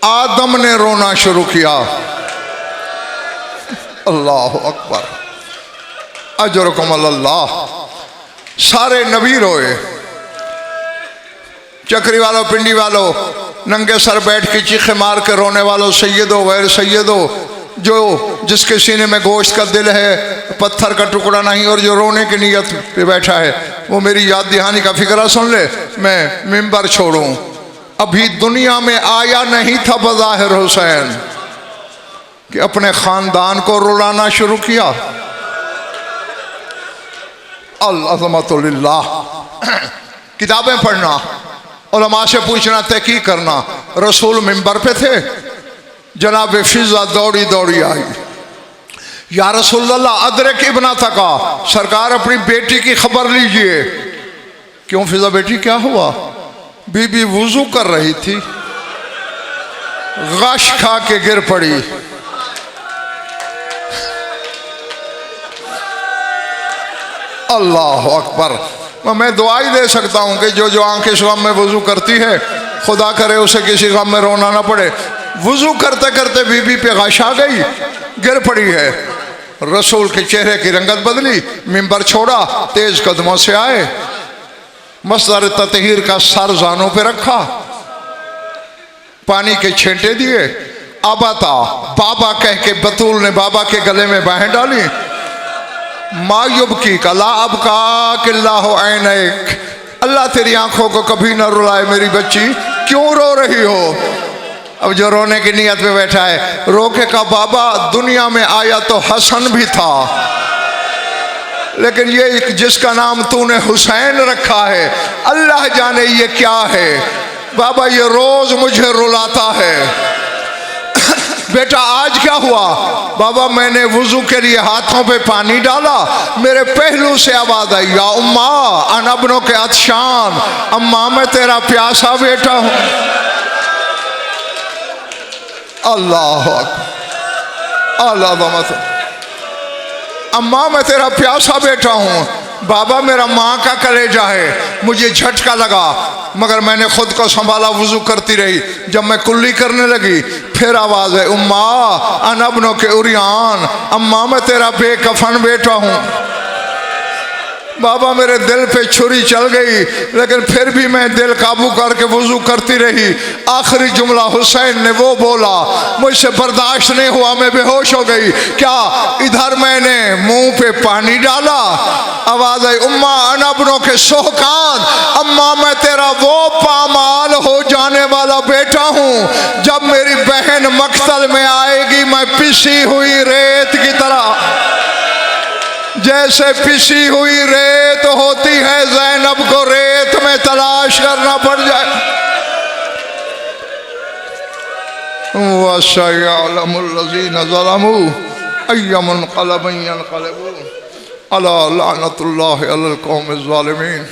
आदम ने रोना शुरू किया। अल्लाह अकबर, अजरकुम अल्लाह। सारे नबी रोए, चक्री वालों, पिंडी वालों, नंगे सर बैठ के चीखे मार के रोने वालों, सैयदो वैर सैयदो, जो जिसके सीने में गोश्त का दिल है, पत्थर का टुकड़ा नहीं, और जो रोने की नीयत पे बैठा है, वो मेरी याद दहानी का फिक्रा सुन ले। मैं मिंबर छोड़ूं, अभी दुनिया में आया नहीं था बज़ाहिर हुसैन कि अपने खानदान को रुलाना शुरू किया। अल-अज़मतुलिल्लाह। किताबें पढ़ना, उलमा से पूछना, तहकीक करना। रसूल मिंबर पे थे, जनाब फिजा दौड़ी दौड़ी आई, या रसूलल्लाह अदरक इब्ना तका, सरकार अपनी बेटी की खबर लीजिए। क्यों फिजा बेटी, क्या हुआ? बीबी वुजू कर रही थी, गश खा के गिर पड़ी। अल्लाह अकबर। मैं दुआ ही दे सकता हूँ कि जो जो आंखें इस गम में वुजू करती है, खुदा करे उसे किसी गम में रोना ना पड़े। वुजू करते करते बीबी पे गश आ गई, गिर पड़ी है। रसूल के चेहरे की रंगत बदली, मिंबर छोड़ा, तेज कदमों से आए, मस्दर ततहीर का सर जानों पे रखा, पानी के छींटे दिए, आबाता बाबा कह के बतूल ने बाबा के गले में बाहें डाली। मायुब की कला अब का किल्ला हो ऐनक, अल्लाह तेरी आंखों को कभी न रुलाए मेरी बच्ची, क्यों रो रही हो? अब जो रोने की नीयत में बैठा है, रोके का बाबा दुनिया में आया तो हसन भी था, लेकिन ये जिसका नाम तूने हुसैन रखा है, अल्लाह जाने ये क्या है। बाबा ये रोज मुझे रुलाता है। बेटा आज क्या हुआ? बाबा मैंने वुजू के लिए हाथों पे पानी डाला, मेरे पहलू से आवाज आई, या उम्मा अनबनों के अतशान, अम्मा मैं तेरा प्यासा बेटा हूं। अल्लाह अल्लाह, अम्मा मैं तेरा प्यासा बेटा हूं। बाबा मेरा माँ का कलेजा है। मुझे झटका लगा, मगर मैंने खुद को संभाला, वुजू करती रही। जब मैं कुल्ली करने लगी, फिर आवाज है, उम्मा अनबनों के उरियान, अम्मा मैं तेरा बेकफन बेटा हूं। बाबा मेरे दिल पे छुरी चल गई, लेकिन फिर भी मैं दिल काबू करके वुजू करती रही। आखिरी जुमला हुसैन ने वो बोला, मुझसे बर्दाश्त नहीं हुआ, मैं बेहोश हो गई। क्या? इधर मैंने मुंह पे पानी डाला, आवाज आई, उम्मा अनबनों के सोहकान, अम्मा मैं तेरा वो पामाल हो जाने वाला बेटा हूं, जब मेरी बहन मक्तल में आएगी मैं पिसी हुई रेत की तरह, जैसे पिसी हुई रेत होती है, ज़ैनब को रेत में तलाश करना पड़ जाए। वसयअलमुल लज़ीना ज़लमू अय्युमुनक़लबिन यनक़लिबून अला लअनतुल्लाहि अलल क़ौमिज़ ज़ालिमीन।